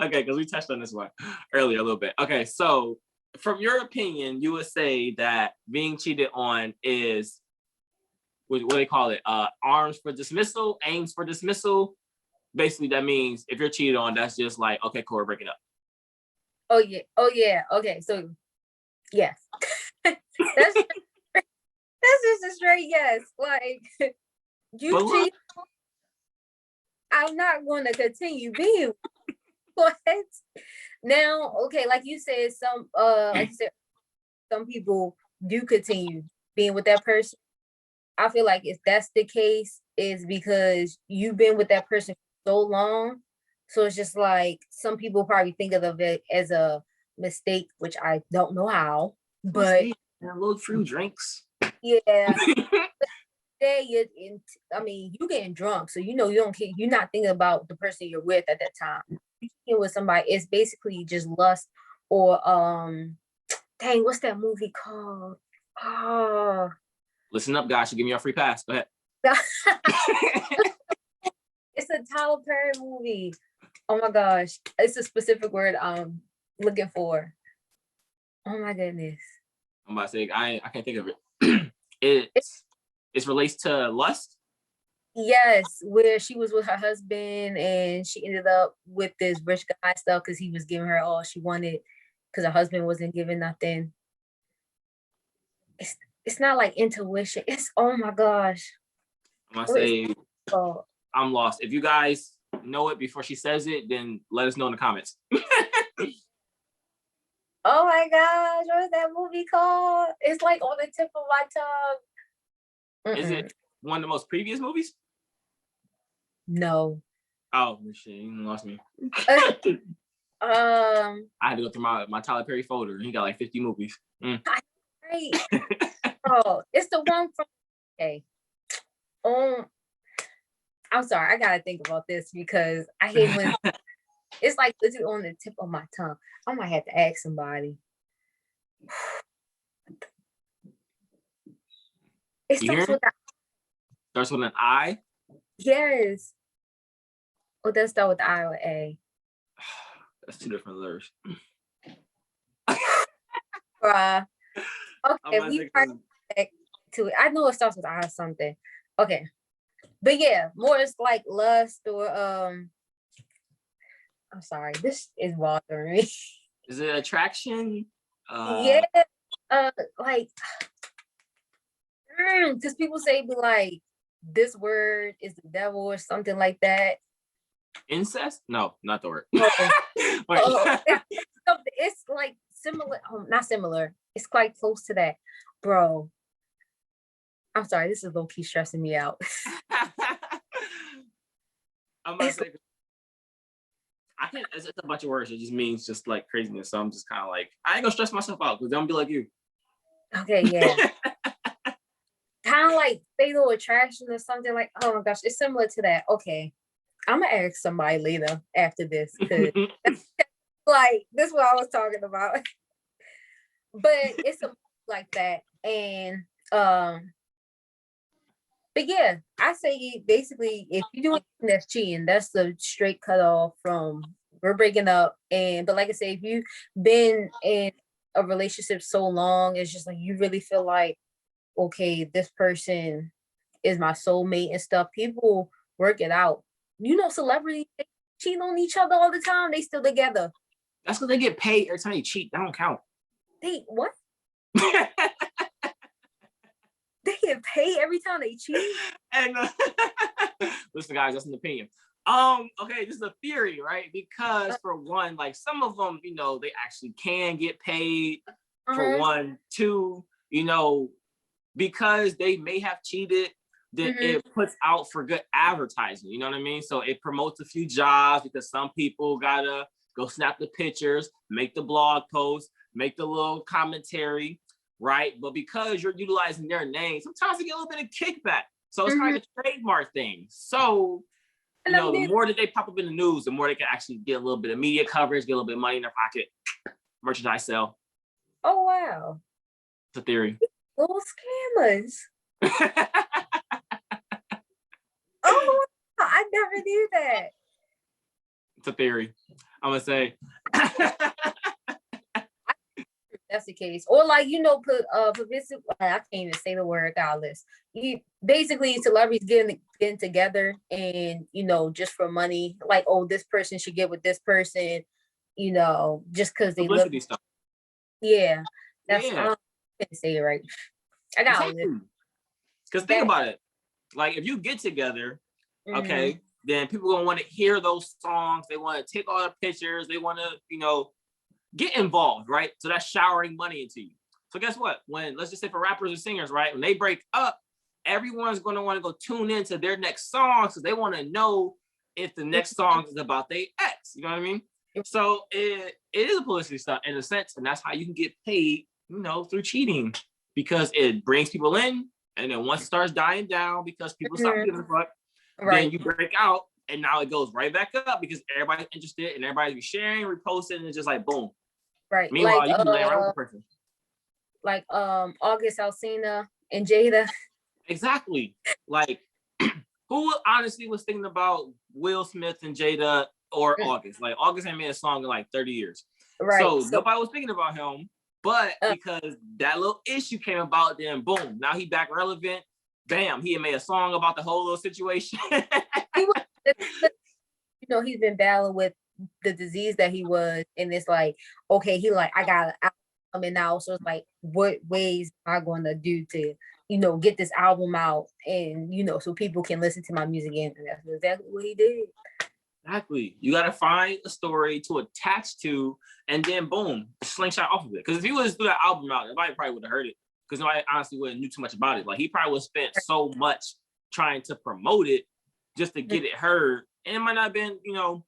Speaker 1: okay, because we touched on this one earlier a little bit. Okay, so from your opinion, you would say that being cheated on is, what do they call it? Arms for dismissal, aims for dismissal. Basically, that means if you're cheated on, that's just like, okay, cool, we're breaking up.
Speaker 2: Oh yeah. Okay, so yes. that's just a straight yes. Like you cheat, I'm not going to continue being. What? Now, okay, like you said, some people do continue being with that person. I feel like if that's the case, is because you've been with that person for so long. So it's just like some people probably think of it as a mistake, which I don't know how. But
Speaker 1: a little few drinks.
Speaker 2: Yeah. You getting drunk, so you don't care. You're not thinking about the person you're with at that time. You're with somebody, it's basically just lust or dang, what's that movie called? Oh,
Speaker 1: listen up, guys. Should give me a free pass. Go ahead.
Speaker 2: It's a Tyler Perry movie. Oh my gosh, it's a specific word I'm looking for. Oh my goodness.
Speaker 1: I'm about to say I can't think of it. It relates to lust.
Speaker 2: Yes, where she was with her husband and she ended up with this rich guy stuff because he was giving her all she wanted because her husband wasn't giving nothing. It's not like intuition. It's, oh my gosh.
Speaker 1: I'm gonna say I'm lost. If you guys know it before she says it, then let us know in the comments.
Speaker 2: Oh my gosh, what is that movie called? It's like on the tip of my tongue.
Speaker 1: Is it one of the most previous movies?
Speaker 2: No.
Speaker 1: Oh shit, you lost me.
Speaker 2: I
Speaker 1: had to go through my Tyler Perry folder. He got like 50 movies.
Speaker 2: Right. Oh, it's the one from. Okay. I'm sorry, I gotta think about this because I hate when it's like literally on the tip of my tongue. I might have to ask somebody. It starts with
Speaker 1: starts with an I.
Speaker 2: Yes. Oh, does start with I or A?
Speaker 1: That's two different letters.
Speaker 2: Bruh. Okay, we back to it. I know it starts with I or something. Okay. But yeah, more it's like lust or I'm sorry, this is bothering me.
Speaker 1: Is it attraction?
Speaker 2: Yeah. Like because people say be like this word is the devil or something like that.
Speaker 1: Incest? No, not the word.
Speaker 2: It's like similar, not similar. It's quite close to that, bro. I'm sorry, this is low-key stressing me out.
Speaker 1: I'm about to say, it's a bunch of words. It just means just like craziness. So I'm just kind of like, I ain't gonna stress myself out because I'm be like you.
Speaker 2: Okay, yeah. Kind of like fatal attraction or something like, oh my gosh, it's similar to that. Okay. I'm gonna ask somebody later after this because like this is what I was talking about. But it's a like that. And but yeah, I say basically if you do anything that's cheating, that's the straight cut off from we're breaking up. And but like I say, if you've been in a relationship so long, it's just like you really feel like, okay, this person is my soulmate and stuff. People work it out. Celebrities cheat on each other all the time. They still together.
Speaker 1: That's because they get paid every time they cheat. That don't count.
Speaker 2: They what? They get paid every time they cheat.
Speaker 1: And listen, guys, that's an opinion. Okay, this is a theory, right? Because for one, like some of them, you know, they actually can get paid. For one, two, you know, because they may have cheated, then it puts out for good advertising. You know what I mean? So it promotes a few jobs because some people gotta go snap the pictures, make the blog post, make the little commentary, right? But because you're utilizing their name, sometimes you get a little bit of kickback. So it's kind of a trademark thing. So, you know, the more that they pop up in the news, the more they can actually get a little bit of media coverage, get a little bit of money in their pocket, merchandise sell.
Speaker 2: Oh, wow.
Speaker 1: It's a theory.
Speaker 2: Little scammers. Oh, wow. I never knew that.
Speaker 1: It's a theory. I'm gonna say.
Speaker 2: That's the case. Or like, you know, publicity, I can't even say the word, godless. Basically celebrities getting together and, you know, just for money, like, oh, this person should get with this person, you know, just because they look.
Speaker 1: Stuff.
Speaker 2: Yeah. That's I can't say it right. I got it.
Speaker 1: Because think about it. Like if you get together, okay, then people gonna want to hear those songs, they want to take all the pictures, they want to, you know, get involved, right? So that's showering money into you. So guess what? When, let's just say for rappers and singers, right? When they break up, everyone's going to want to go tune into their next song because they want to know if the next song is about their ex. You know what I mean? So it is a publicity stunt in a sense, and that's how you can get paid, you know, through cheating, because it brings people in, and then once it starts dying down because people stop giving a fuck, then you break out, and now it goes right back up because everybody's interested and everybody's sharing, reposting, and it's just like boom.
Speaker 2: Right.
Speaker 1: Meanwhile,
Speaker 2: like,
Speaker 1: you can lay around with the person.
Speaker 2: Like August Alsina and Jada.
Speaker 1: Exactly. Like who honestly was thinking about Will Smith and Jada or August? Like August had made a song in like 30 years. Right. So nobody was thinking about him, but because that little issue came about, then boom, now he back relevant. Bam, he had made a song about the whole little situation.
Speaker 2: You know, he's been battling with the disease that he was, and it's like, okay, he like, I got an album coming out, so it's like, what ways am I going to do to, you know, get this album out, and you know, so people can listen to my music, and that's exactly what he did.
Speaker 1: Exactly. You got to find a story to attach to, and then boom, slingshot off of it. Because if he was to do that album out, everybody probably would have heard it, because nobody honestly wouldn't knew too much about it. Like he probably would have spent so much trying to promote it just to get it heard, and it might not have been, you know,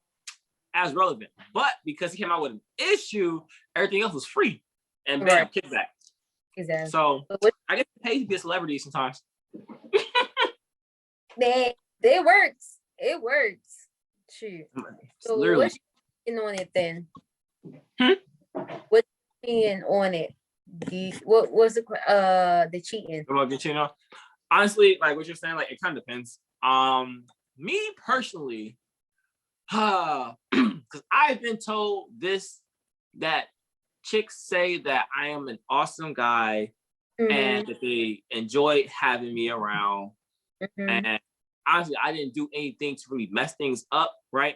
Speaker 1: as relevant. But because he came out with an issue, everything else was free, and bam, kickback. Exactly. So I guess it pays to be a celebrity sometimes.
Speaker 2: It works. It works. Shoot. So
Speaker 1: literally.
Speaker 2: What's your opinion on it then? What's your opinion on it? What was the cheating?
Speaker 1: About the cheating? Honestly, like what you're saying, like it kind of depends. Me personally, because I've been told that chicks say that I am an awesome guy and that they enjoy having me around. And honestly, I didn't do anything to really mess things up, right?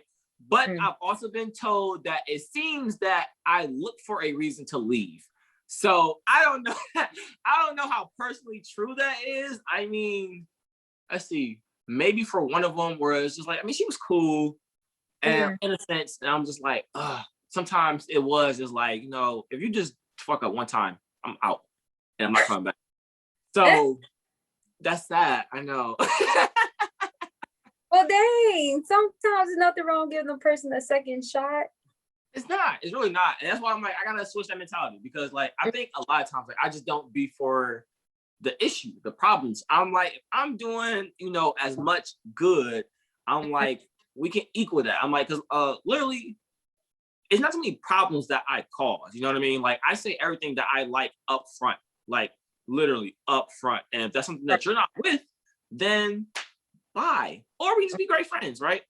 Speaker 1: But I've also been told that it seems that I look for a reason to leave. So I don't know. I don't know how personally true that is. I mean, let's see. Maybe for one of them where it's just like, I mean, she was cool. And in a sense, and I'm just like, sometimes it was just like, you know, if you just fuck up one time, I'm out and I'm not coming back. So that's sad. I know.
Speaker 2: Well, dang, sometimes there's nothing wrong giving a person a second shot.
Speaker 1: It's not. It's really not. And that's why I'm like, I gotta switch that mentality, because like, I think a lot of times, like, I just don't be for the issue, the problems. I'm like, if I'm doing, you know, as much good, I'm like, we can equal that. I'm like, because literally, it's not too many problems that I cause. You know what I mean? Like I say everything that I like up front, like literally up front. And if that's something that you're not with, then bye. Or we just be great friends, right?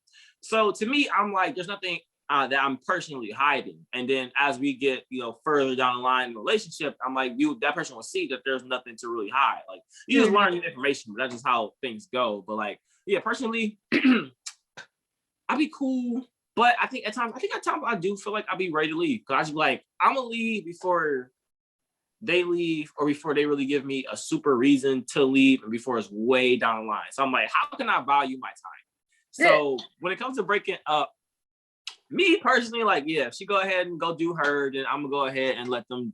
Speaker 1: So to me, I'm like, there's nothing that I'm personally hiding. And then as we get, you know, further down the line in the relationship, I'm like, that person will see that there's nothing to really hide. Like you just learn information, but that's just how things go. But like, yeah, personally, I'd be cool. But I think at times I do feel like I'll be ready to leave. Cause I just be like, I'm gonna leave before they leave or before they really give me a super reason to leave and before it's way down the line. So I'm like, how can I value my time? So when it comes to breaking up, me personally, like, yeah, if she go ahead and go do her, then I'm gonna go ahead and let them,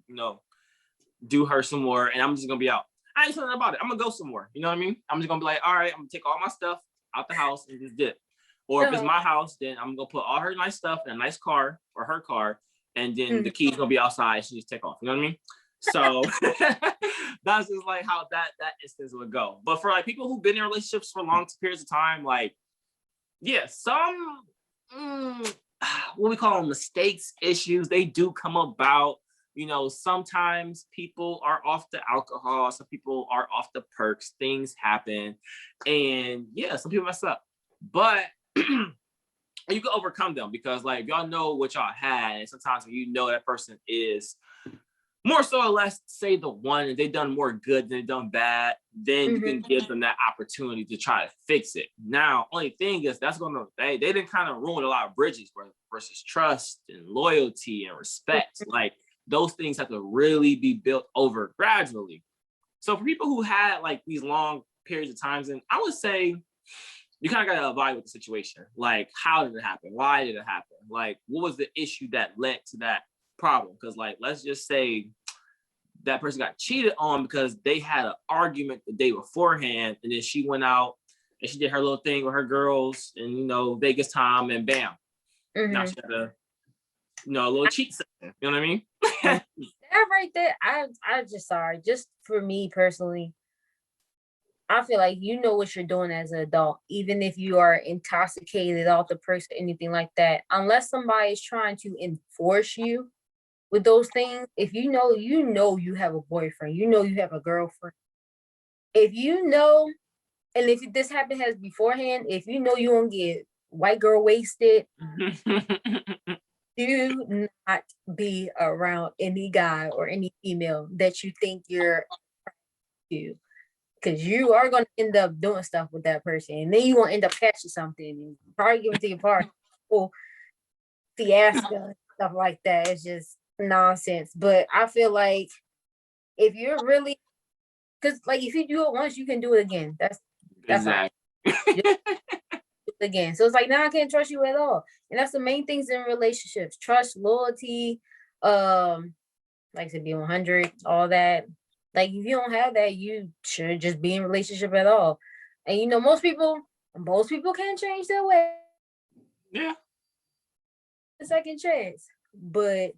Speaker 1: do her some more, and I'm just gonna be out. I ain't saying about it. I'm gonna go somewhere. You know what I mean? I'm just gonna be like, all right, I'm gonna take all my stuff out the house and just dip. Or if it's my house, then I'm gonna put all her nice stuff in a nice car or her car, and then the key's gonna be outside. She just take off. You know what I mean? So that's just like how that instance would go. But for like people who've been in relationships for long periods of time, like, yeah, some what we call them mistakes, issues, they do come about. Sometimes people are off the alcohol, some people are off the perks, things happen, and yeah, some people mess up, but you can overcome them because like y'all know what y'all had, and sometimes when you know that person is more so or less say the one and they've done more good than they've done bad, then you can give them that opportunity to try to fix it. Now, only thing is that's gonna they didn't kind of ruin a lot of bridges versus trust and loyalty and respect. Like those things have to really be built over gradually. So for people who had like these long periods of times, and I would say you kind of got to evaluate the situation. Like, how did it happen? Why did it happen? Like, what was the issue that led to that problem? Because like, let's just say that person got cheated on because they had an argument the day beforehand, and then she went out and she did her little thing with her girls and Vegas time, and bam, now she had a little cheat session. You know what I mean?
Speaker 2: That right there, I just sorry. Just for me personally, I feel like you know what you're doing as an adult, even if you are intoxicated off the perks or anything like that. Unless somebody is trying to enforce you with those things, if you know you have a boyfriend, you have a girlfriend. If you know, and if this happened has beforehand, if you know you won't get white girl wasted, do not be around any guy or any female that you think you're to, because you are going to end up doing stuff with that person, and then you won't end up catching something and probably give it to your partner or fiasco, stuff like that. It's just nonsense. But I feel like if you're really, because like if you do it once, you can do it again. That's
Speaker 1: exactly.
Speaker 2: Again. So it's like now I can't trust you at all. And that's the main things in relationships: trust, loyalty, like I said, be 100, all that. Like if you don't have that, you should just be in a relationship at all. And most people can't change their way.
Speaker 1: Yeah.
Speaker 2: A second chance. But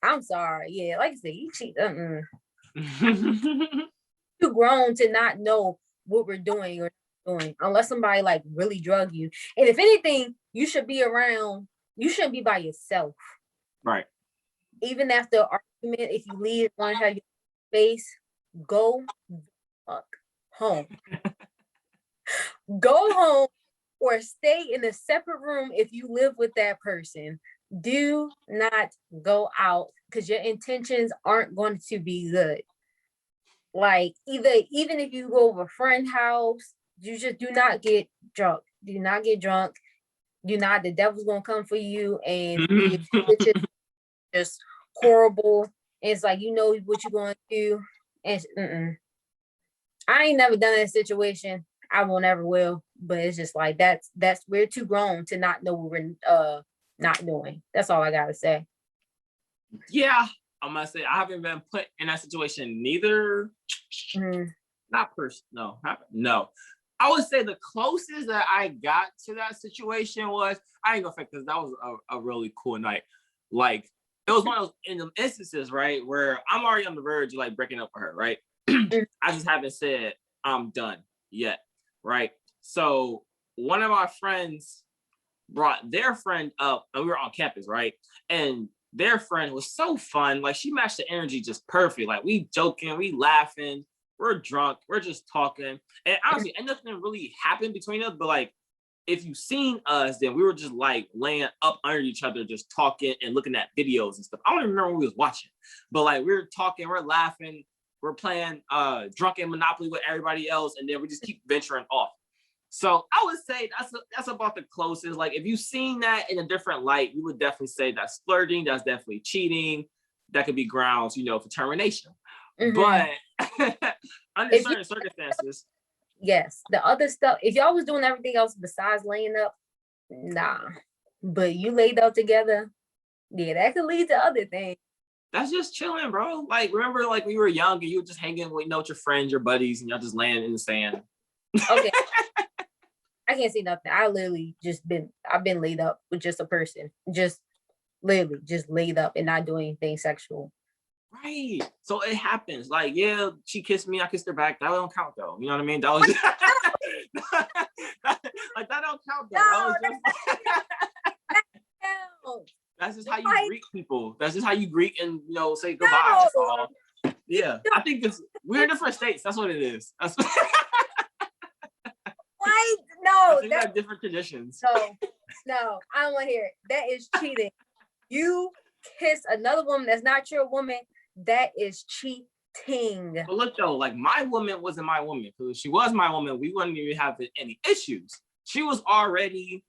Speaker 2: I'm sorry. Yeah, like I said, you cheat. Too grown to not know what we're doing or doing, unless somebody like really drug you. And if anything, you should be around. You shouldn't be by yourself.
Speaker 1: Right.
Speaker 2: Even after argument, if you leave, want to have your space, go fuck home. Go home or stay in a separate room if you live with that person. Do not go out because your intentions aren't going to be good. Like even if you go over a friend's house, you just do not get drunk. Do not get drunk. The devil's gonna come for you, and it's just horrible. And it's like what you're going to do, and I ain't never done that situation. I won't ever will. But it's just like that's we're too grown to not know what we're not doing. That's all I gotta say.
Speaker 1: Yeah, I'm gonna say I haven't been put in that situation neither. Not personal. No. I would say the closest that I got to that situation was, I ain't gonna fake this, that was a really cool night. Like it was one of those in them instances, right, where I'm already on the verge of like breaking up with her, right? I just haven't said I'm done yet, right? So one of our friends brought their friend up, and we were on campus, right? And their friend was so fun. Like she matched the energy just perfect. Like we joking, we laughing, we're drunk, we're just talking. And honestly, and nothing really happened between us, but like if you've seen us, then we were just like laying up under each other, just talking and looking at videos and stuff. I don't even remember what we was watching, but like we were talking, we're laughing, we're playing drunken Monopoly with everybody else, and then we just keep venturing off. So I would say that's about the closest. Like if you've seen that in a different light, we would definitely say that's flirting, that's definitely cheating. That could be grounds, for termination. But under
Speaker 2: If
Speaker 1: certain circumstances,
Speaker 2: yes, the other stuff, if y'all was doing everything else besides laying up, nah. But you laid up together, yeah, that could lead to other things.
Speaker 1: that's just chilling, bro. Like, remember, like, when you were young and you were just hanging with, with your friends, your buddies, and y'all just laying in the sand.
Speaker 2: Okay. I can't say nothing. I've been laid up with just a person. Just literally just laid up and not doing anything sexual.
Speaker 1: Right. So it happens. Like, yeah, she kissed me, I kissed her back. That don't count though. You know what I mean? That was just, like, that don't count though.
Speaker 2: No,
Speaker 1: That was just that's just how you greet people. That's just how you greet and say goodbye. That's all. Yeah. I think we're in different states. That's what it is. That's
Speaker 2: What? No,
Speaker 1: we have different traditions.
Speaker 2: No, I don't want to hear it. That is cheating. You kiss another woman that's not your woman. That is cheating.
Speaker 1: But look though, like, my woman wasn't my woman. Because if she was my woman, we wouldn't even have any issues. She was already,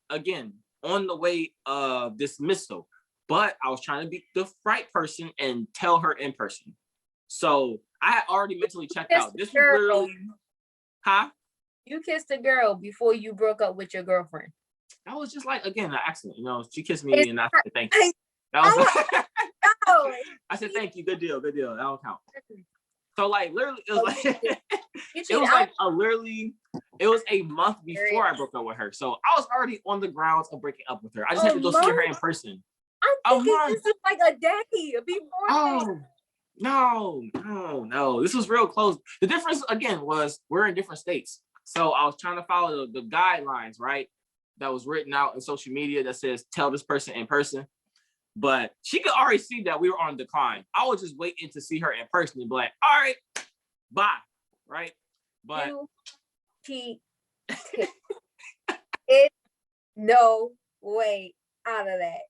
Speaker 1: again, on the way of dismissal. But I was trying to be the right person and tell her in person. So I had already mentally checked out. This was literally,
Speaker 2: You kissed a girl before you broke up with your girlfriend.
Speaker 1: That was just like, again, an accident. She kissed me and I said thank you. That was I said thank you, good deal. That don't count. So like, literally, it was like it was a month before I broke up with her. So I was already on the grounds of breaking up with her. I just had to go see her in person.
Speaker 2: I'm thinking this is like a day before.
Speaker 1: Oh no. This was real close. The difference again was we're in different states. So I was trying to follow the guidelines, right? That was written out in social media that says tell this person in person. But she could already see that we were on decline. I was just waiting to see her in person and be like, all right, bye. Right? But
Speaker 2: it's no way out of that.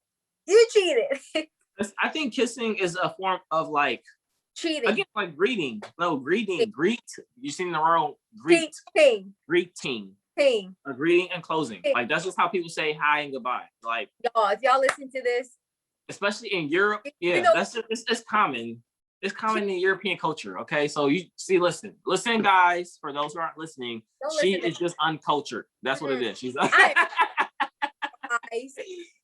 Speaker 2: You cheated.
Speaker 1: I think kissing is a form of like
Speaker 2: cheating.
Speaker 1: Again, like greeting. No, greeting. Greet. You seen the wrong greet. Greeting. A greeting and closing. Like, that's just how people say hi and goodbye. Like,
Speaker 2: y'all, if y'all listen to this,
Speaker 1: especially in Europe, that's just it's common. It's common in European culture. Okay, so you see, listen, guys. For those who aren't listening, she is just uncultured. That's what it is. She's.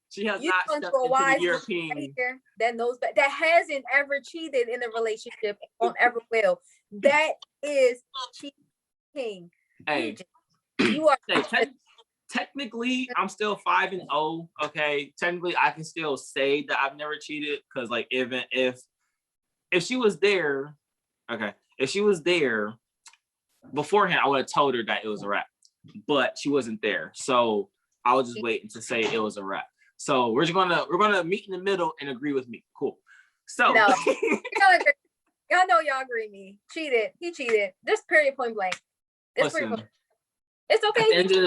Speaker 1: She has not stepped into the European
Speaker 2: that knows that hasn't ever cheated in a relationship and won't ever will. That is cheating.
Speaker 1: Hey,
Speaker 2: you are.
Speaker 1: Technically, I'm still 5-0. Okay, technically, I can still say that I've never cheated because, like, even if she was there, if she was there beforehand, I would have told her that it was a wrap. But she wasn't there, so I was just waiting to say it was a wrap. So we're gonna meet in the middle and agree with me. Cool. So
Speaker 2: no, y'all know y'all agree with me. Cheated. He cheated. This period point blank. It's okay.
Speaker 1: At the end of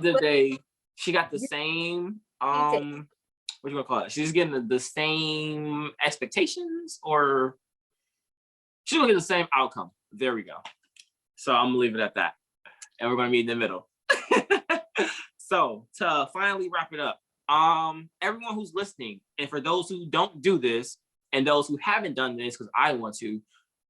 Speaker 1: the day, she got the same what you gonna call it? She's getting the same expectations, or she's gonna get the same outcome. There we go. So I'm gonna leave it at that. And we're gonna meet in the middle. So to finally wrap it up, everyone who's listening, and for those who don't do this, and those who haven't done this, because I want to,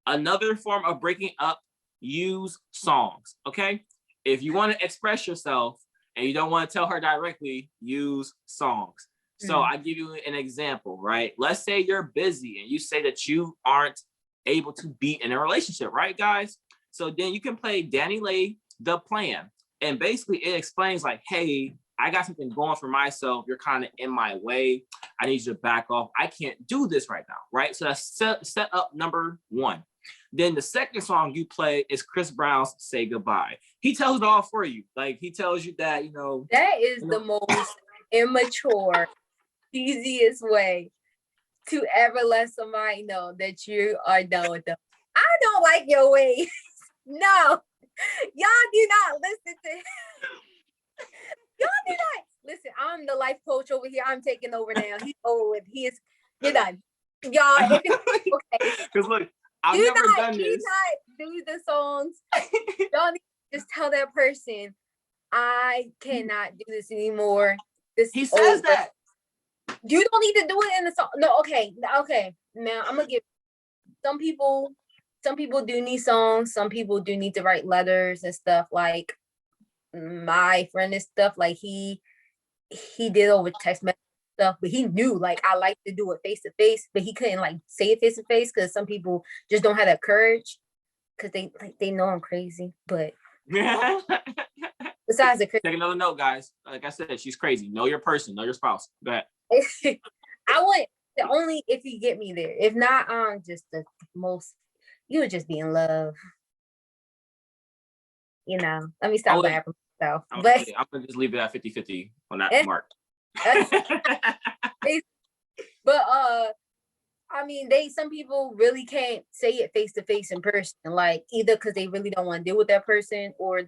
Speaker 1: another form of breaking up, use songs. Okay? If you want to express yourself and you don't want to tell her directly, use songs. So I give you an example, right? Let's say you're busy and you say that you aren't able to be in a relationship, right, guys? So then you can play Danny Lay, The Plan. And basically it explains like, hey, I got something going for myself. You're kind of in my way. I need you to back off. I can't do this right now, right? So that's set up number one. Then the second song you play is Chris Brown's Say Goodbye. He tells it all for you. Like, he tells you that,
Speaker 2: that is the most immature, easiest way to ever let somebody know that you are done with them. I don't like your ways. No. Y'all do not listen to him. Y'all do not listen. I'm the life coach over here. I'm taking over now. He's over with. You're done. Y'all, if it's okay.
Speaker 1: Because look, I've never done this.
Speaker 2: Do not do the songs. Y'all need to just tell that person, I cannot do this anymore.
Speaker 1: He says that.
Speaker 2: You don't need to do it in the song. No, okay. Now I'm gonna give some people do need songs. Some people do need to write letters and stuff. Like my friend and stuff, like he did over text message stuff, but he knew like I like to do it face to face, but he couldn't like say it face to face because some people just don't have that courage because they know I'm crazy. But besides the crazy,
Speaker 1: take another note, guys. Like I said, she's crazy. Know your person, know your spouse. Go ahead.
Speaker 2: I want the only if you get me there. If not, I'm just the most. You would just be in love. You know. Let me stop laughing myself. But
Speaker 1: I'm gonna just leave it at 50-50 on that mark.
Speaker 2: But I mean, some people really can't say it face to face in person, like either because they really don't want to deal with that person, or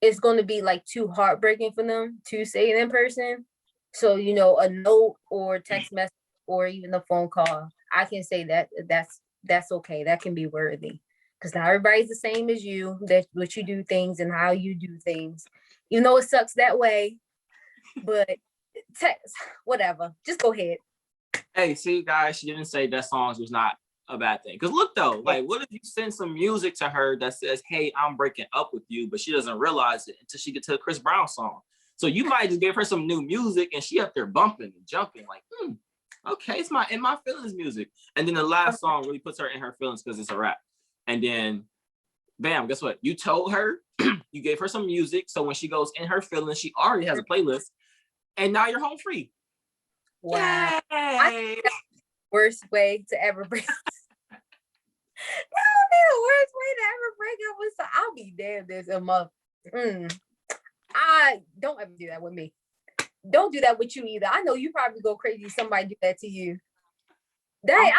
Speaker 2: it's going to be like too heartbreaking for them to say it in person. So a note or text message or even a phone call, I can say that's okay. That can be worthy because not everybody's the same as you. That's what you do things and how you do things. It sucks that way, but text, whatever. Just go ahead.
Speaker 1: Hey, see, guys, she didn't say that songs was not a bad thing. Because look, though, like, what if you send some music to her that says, hey, I'm breaking up with you, but she doesn't realize it until she gets to the Chris Brown song. So you might just give her some new music and she up there bumping and jumping like, okay, it's in my feelings music. And then the last song really puts her in her feelings because it's a rap. And then, bam, guess what? You told her, you gave her some music. So when she goes in her feelings, she already has a playlist. And now you're home free.
Speaker 2: Wow. Worst way to ever break up. That would be the worst way to ever break up with someone. I'll be damned this a month. I don't ever do that with me. Don't do that with you either. I know you probably go crazy if somebody do that to you.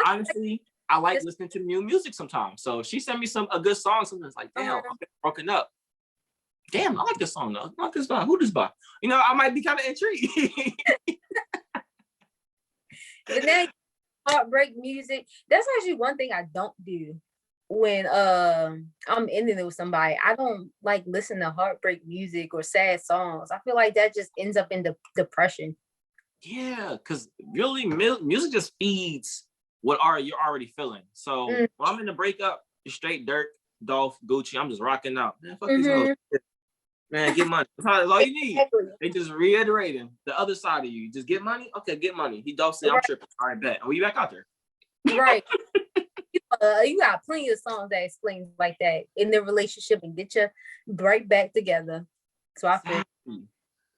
Speaker 1: Honestly, I like listening to new music sometimes. So she sent me a good song. Sometimes like, damn, I'm broken up. Damn, I like this song though. I like this song. Who this by? I might be kind of intrigued.
Speaker 2: But then heartbreak music, that's actually one thing I don't do when I'm ending it with somebody. I don't like listen to heartbreak music or sad songs. I feel like that just ends up in depression.
Speaker 1: Yeah, because really music just feeds what you're already feeling. So when I'm in the breakup, it's straight Dirk, Dolph, Gucci. I'm just rocking out. Man, fuck these hoes. Man, get money. That's all you need. Exactly. They just reiterating the other side of you. Just get money? Okay, get money. He Dolph said, I'm tripping. All right, bet. We back out there.
Speaker 2: Right. You got plenty of songs that explain like that in the relationship and get you right back together. So I feel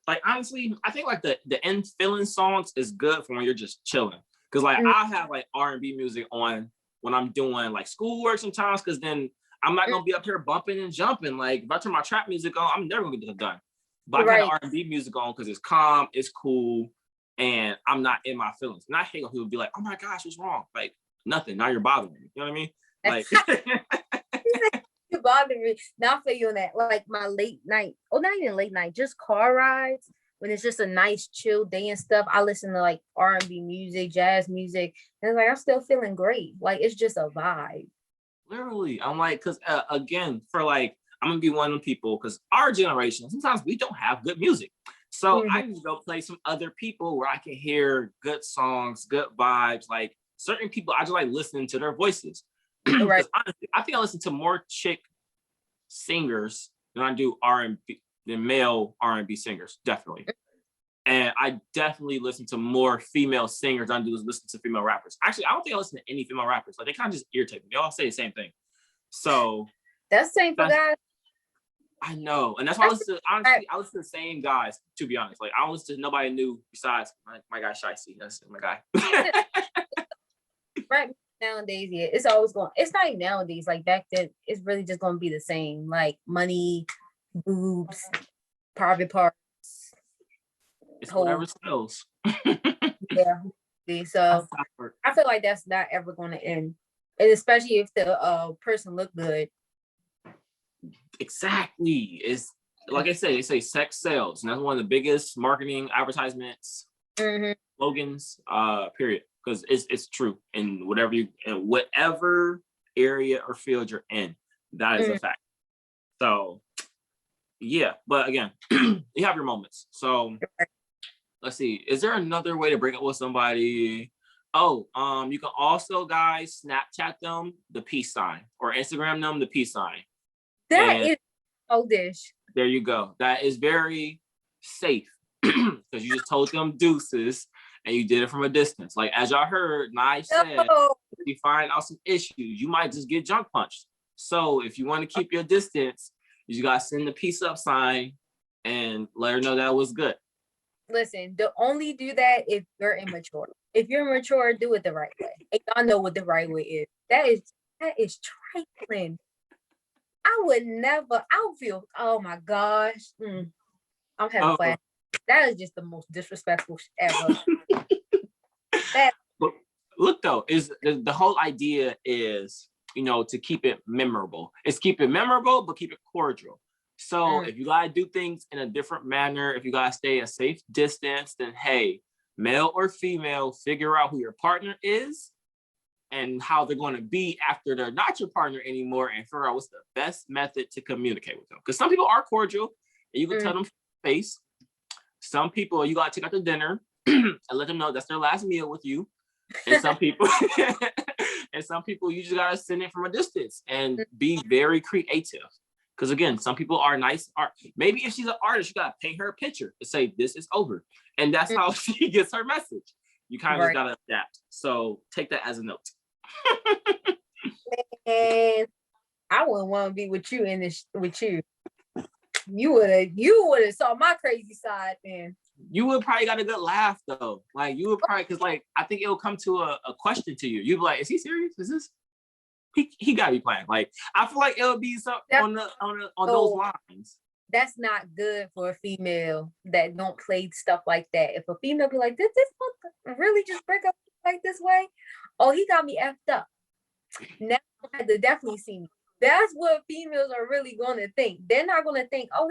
Speaker 1: like honestly, I think like the end feeling songs is good for when you're just chilling. Cause like I have like R&B music on when I'm doing like schoolwork sometimes, because then I'm not gonna be up here bumping and jumping. Like if I turn my trap music on, I'm never gonna get it done. But I got the R&B music on because it's calm, it's cool, and I'm not in my feelings. And I hate when people be like, "Oh my gosh, what's wrong?" Like nothing. Now you're bothering me. You know what I mean? Like
Speaker 2: you bother me. Now I feel you on that. Like my late night, not even late night, just car rides when it's just a nice chill day and stuff. I listen to like R&B music, jazz music, and it's like I'm still feeling great. Like it's just a vibe.
Speaker 1: Literally, I'm like, because again, for like, I'm gonna be one of them people, because our generation, sometimes we don't have good music. So I need to go play some other people where I can hear good songs, good vibes. Like certain people, I just like listening to their voices. Right. Honestly, I think I listen to more chick singers than I do R&B, than male R&B singers, definitely. And I definitely listen to more female singers than I do listen to female rappers. Actually, I don't think I listen to any female rappers. Like they kind of just irritate me. They all say the same thing. So
Speaker 2: that's the same for guys.
Speaker 1: I know, and that's why I listen to. Honestly, I listen to the same guys. To be honest, like I don't listen to nobody new besides my guy Shicey. That's my guy.
Speaker 2: Right nowadays, yeah, it's always going. It's not even nowadays. Like back then, it's really just going to be the same. Like money, boobs, private parts.
Speaker 1: It's whatever sells.
Speaker 2: Yeah. So I feel like that's not ever going to end, and especially if the person look good.
Speaker 1: Exactly. It's like I say, they say sex sells, and that's one of the biggest marketing advertisements slogans. Period. Because it's true in whatever area or field you're in, that is a fact. So yeah, but again, you have your moments. So let's see. Is there another way to break up with somebody? Oh, you can also, guys, Snapchat them the peace sign or Instagram them the peace sign.
Speaker 2: That is oldish.
Speaker 1: There you go. That is very safe because you just told them deuces and you did it from a distance. Like as y'all heard, Nye said, if you find out some issues, you might just get junk punched. So if you want to keep your distance, you gotta send the peace up sign and let her know that was good.
Speaker 2: Listen, don't only do that if you're immature. If you're mature, do it the right way. And y'all know what the right way is. That is trifling. I would never. I would feel. Oh my gosh, I'm having fun. That is just the most disrespectful ever.
Speaker 1: Look though, is the whole idea is, you know, to keep it memorable. It's keep it memorable, but keep it cordial. So if you gotta do things in a different manner, if you gotta stay a safe distance, then hey, male or female, figure out who your partner is and how they're going to be after they're not your partner anymore, and figure out what's the best method to communicate with them. Because some people are cordial and you can tell them face. Some people you gotta take out to dinner and let them know that's their last meal with you. And some people you just gotta send it from a distance and be very creative. Because again, some people are nice art. Maybe if she's an artist, you gotta paint her a picture to say this is over. And that's how she gets her message. You kind of just gotta adapt. So take that as a note.
Speaker 2: And I wouldn't want to be with you in this with you. You would have saw my crazy side, man.
Speaker 1: You would probably got a good laugh though. Like you would probably, because like I think it will come to a question to you. You'd be like, is he serious? Is this he gotta be playing? Like I feel like it would be something on those lines.
Speaker 2: That's not good for a female that don't play stuff like that. If a female be like, this really just break up like this way? Oh, he got me effed up. Now I had to definitely see me. That's what females are really gonna think. They're not gonna think, oh,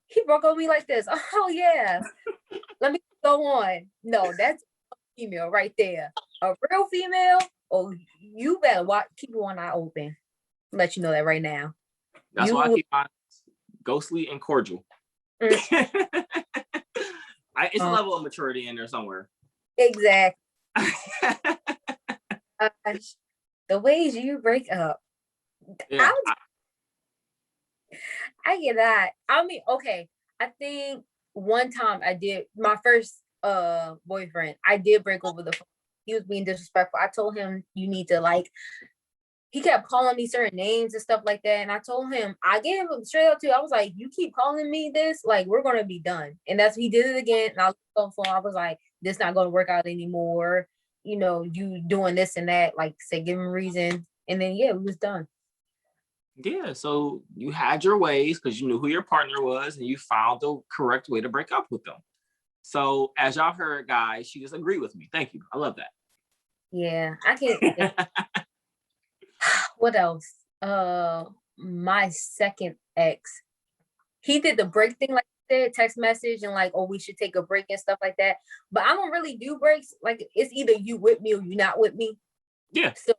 Speaker 2: he broke up with me like this. Oh yeah. Let me go on. No, that's a female right there. A real female, oh, you better keep one eye open. Let you know that right now.
Speaker 1: That's why I keep my ghostly and cordial. It's a level of maturity in there somewhere.
Speaker 2: Exactly. The ways you break up. Yeah, I get that. I mean, okay. I think one time I did my first boyfriend. I did break over the phone. He was being disrespectful. I told him you need to like. He kept calling me certain names and stuff like that, and I told him I gave him straight up to. I was like, you keep calling me this, like we're gonna be done. And that's he did it again. And I looked on the phone. I was like, this not gonna work out anymore. You know, you doing this and that. Like, say, give him a reason, and then yeah, we was done.
Speaker 1: Yeah, so you had your ways because you knew who your partner was and you found the correct way to break up with them. So as y'all heard, guys, she just agreed with me. Thank you. I love that.
Speaker 2: Yeah, I can. What else? My second ex, he did the break thing, like I said, text message and like, oh, we should take a break and stuff like that. But I don't really do breaks. Like it's either you with me or you not with me.
Speaker 1: Yeah.
Speaker 2: So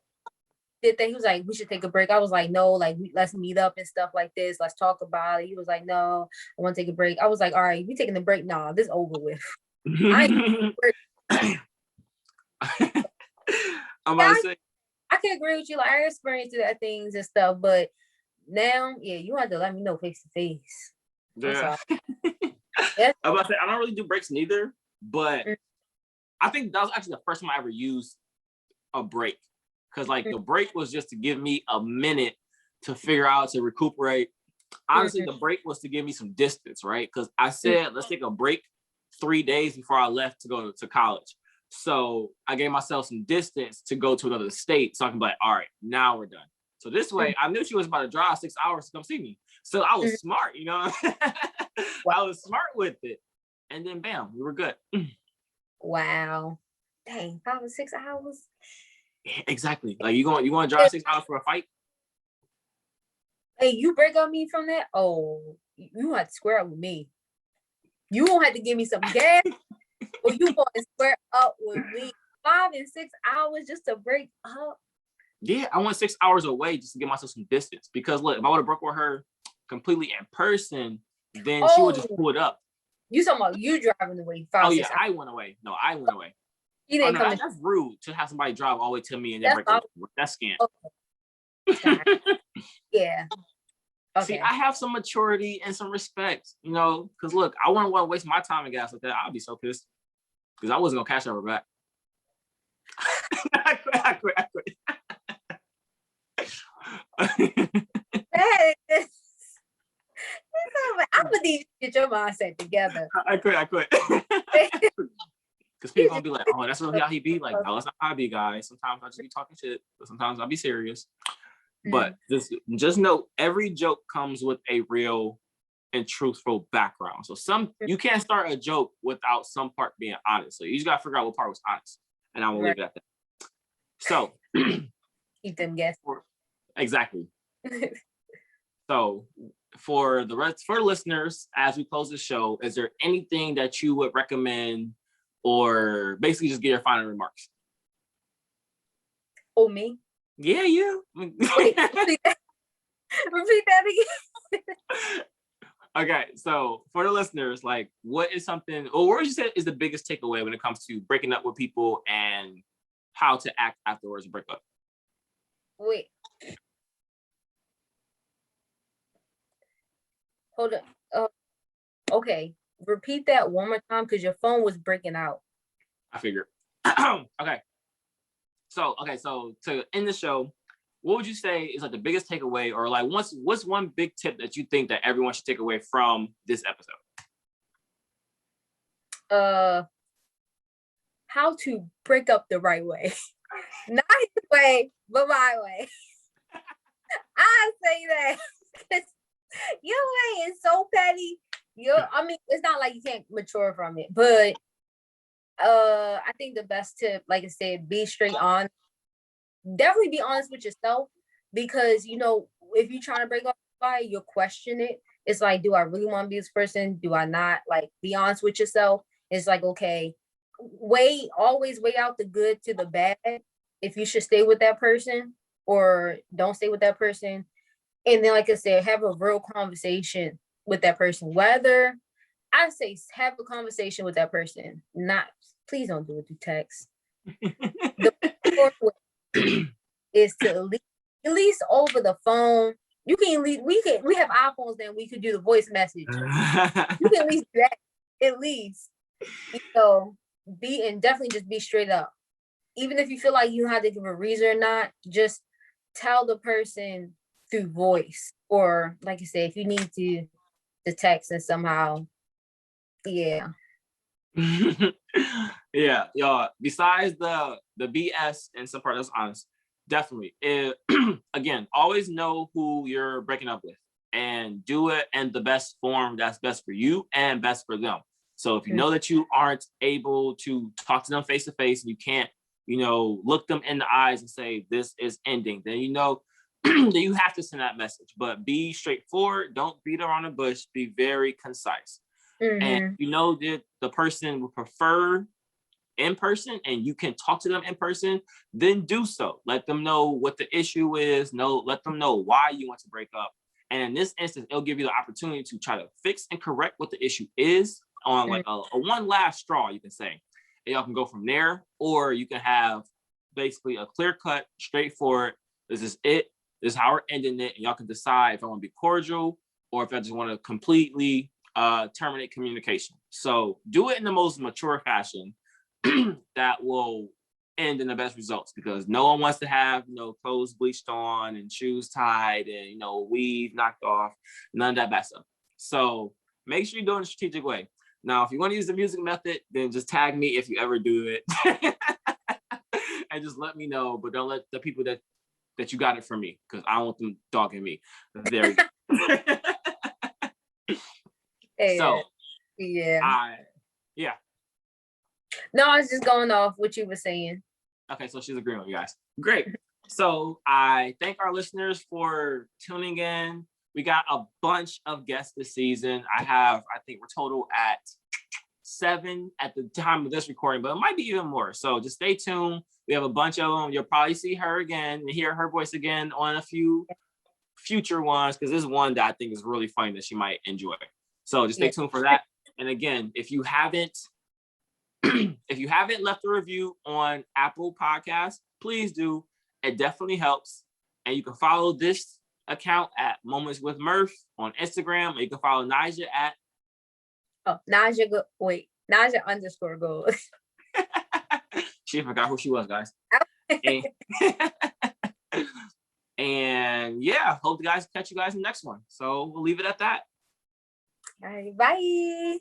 Speaker 2: did that. He was like, we should take a break. I was like, no, like let's meet up and stuff like this. Let's talk about it. He was like, no, I want to take a break. I was like, all right, we taking the break. Nah, this over with. I'm about to say, I can agree with you. Like I experienced that things and stuff, but now, yeah, you have to let me know face to face.
Speaker 1: Yeah. I'm about to say, I don't really do breaks neither, but I think that was actually the first time I ever used a break. Because like the break was just to give me a minute to figure out, to recuperate. Honestly, the break was to give me some distance, right? Because I said, let's take a break 3 days before I left to go to college. So I gave myself some distance to go to another state. So I can be like, all right, now we're done. So this way, I knew she was about to drive 6 hours to come see me. So I was smart, you know? I was smart with it. And then bam, we were good.
Speaker 2: Wow. Dang, 5 or 6 hours?
Speaker 1: Exactly. Like you going to drive 6 hours for a fight?
Speaker 2: Hey, you break up me from that? Oh, you have to square up with me. You won't have to give me some gas, or you want to square up with me. 5 and 6 hours just to break up?
Speaker 1: Yeah, I went 6 hours away just to give myself some distance. Because look, if I would have broke with her completely in person, then she would just pull it up.
Speaker 2: You talking about you driving away 5 6 hours?
Speaker 1: I went away. No, I went away.
Speaker 2: He
Speaker 1: Oh
Speaker 2: didn't
Speaker 1: no,
Speaker 2: come in.
Speaker 1: that's rude to have somebody drive all the way to me and then
Speaker 2: That's
Speaker 1: break
Speaker 2: all.
Speaker 1: up. That's scam.
Speaker 2: Okay. Yeah.
Speaker 1: See,
Speaker 2: Okay.
Speaker 1: I have some maturity and some respect, you know, because look, I wouldn't want to waste my time and gas like that. I'd be so pissed because I wasn't gonna cash her back. I quit.
Speaker 2: I would need to get your mindset together.
Speaker 1: I quit. Because people gonna be like, oh, that's really how he be. Like, no, that's not how I be, guys. Sometimes I just be talking shit, but sometimes I'll be serious. But just know every joke comes with a real and truthful background. So you can't start a joke without some part being honest. So you just gotta figure out what part was honest. And I will leave it at that. So
Speaker 2: keep them guessing.
Speaker 1: Exactly. So for the listeners, as we close the show, is there anything that you would recommend or basically just get your final remarks?
Speaker 2: Oh, me?
Speaker 1: Yeah, you.
Speaker 2: Wait, repeat that again.
Speaker 1: Okay, so for the listeners, like, what is something, or what would you say is the biggest takeaway when it comes to breaking up with people and how to act afterwards to break up?
Speaker 2: Wait. Hold on. Okay. Repeat that one more time because your phone was breaking out.
Speaker 1: I figured. Okay. So to end the show, what would you say is like the biggest takeaway, or like what's one big tip that you think that everyone should take away from this episode?
Speaker 2: How to break up the right way. Not his way, but my way. I say that because your way is so petty. I mean, it's not like you can't mature from it, but I think the best tip, like I said, be straight on. Definitely be honest with yourself, because you know, if you're trying to break up somebody, you'll question it. It's like, do I really want to be this person? Do I not? Like, be honest with yourself. It's like, okay, always weigh out the good to the bad. If you should stay with that person or don't stay with that person. And then, like I said, have a real conversation with that person. Whether I say have a conversation with that person, not, please don't do it through text. The is to at least over the phone. You can we have iPhones then we could do the voice message. You can at least do that. At least, you know, definitely just be straight up. Even if you feel like you don't have to give a reason or not, just tell the person through voice, or like you said, if you need to text and somehow, yeah.
Speaker 1: Yeah, y'all. Besides the BS and some part that's honest, definitely. Again, always know who you're breaking up with, and do it in the best form that's best for you and best for them. So if you know that you aren't able to talk to them face to face, and you can't, you know, look them in the eyes and say this is ending, then you know that you have to send that message. But be straightforward. Don't beat around the bush. Be very concise. And you know that the person would prefer in person and you can talk to them in person, then do so. Let them know what the issue is. Let them know why you want to break up. And in this instance, it'll give you the opportunity to try to fix and correct what the issue is on like a one last straw, you can say. And y'all can go from there, or you can have basically a clear cut, straightforward, this is it, this is how we're ending it. And y'all can decide if I want to be cordial or if I just want to completely terminate communication. So do it in the most mature fashion that will end in the best results, because no one wants to have, you know, clothes bleached on and shoes tied and, you know, weave knocked off, none of that bad stuff. So make sure you do it in a strategic way. Now, if you want to use the music method, then just tag me if you ever do it and just let me know, but don't let the people that you got it from me, because I don't want them dogging me. There we go. So
Speaker 2: yeah.
Speaker 1: Yeah.
Speaker 2: No, I was just going off what you were saying.
Speaker 1: Okay, so she's agreeing with you guys. Great. So I thank our listeners for tuning in. We got a bunch of guests this season. I think we're total at 7 at the time of this recording, but it might be even more. So just stay tuned. We have a bunch of them. You'll probably see her again and hear her voice again on a few future ones, because this is one that I think is really funny that she might enjoy. So just stay tuned for that. And again, if you haven't If you haven't left a review on Apple Podcasts, please do. It definitely helps. And you can follow this account at Moments with Murph on Instagram. Or you can follow Naja at
Speaker 2: Naja_goals.
Speaker 1: She forgot who she was, guys. and, and yeah, hope you guys catch you guys in the next one. So we'll leave it at that.
Speaker 2: All right, bye.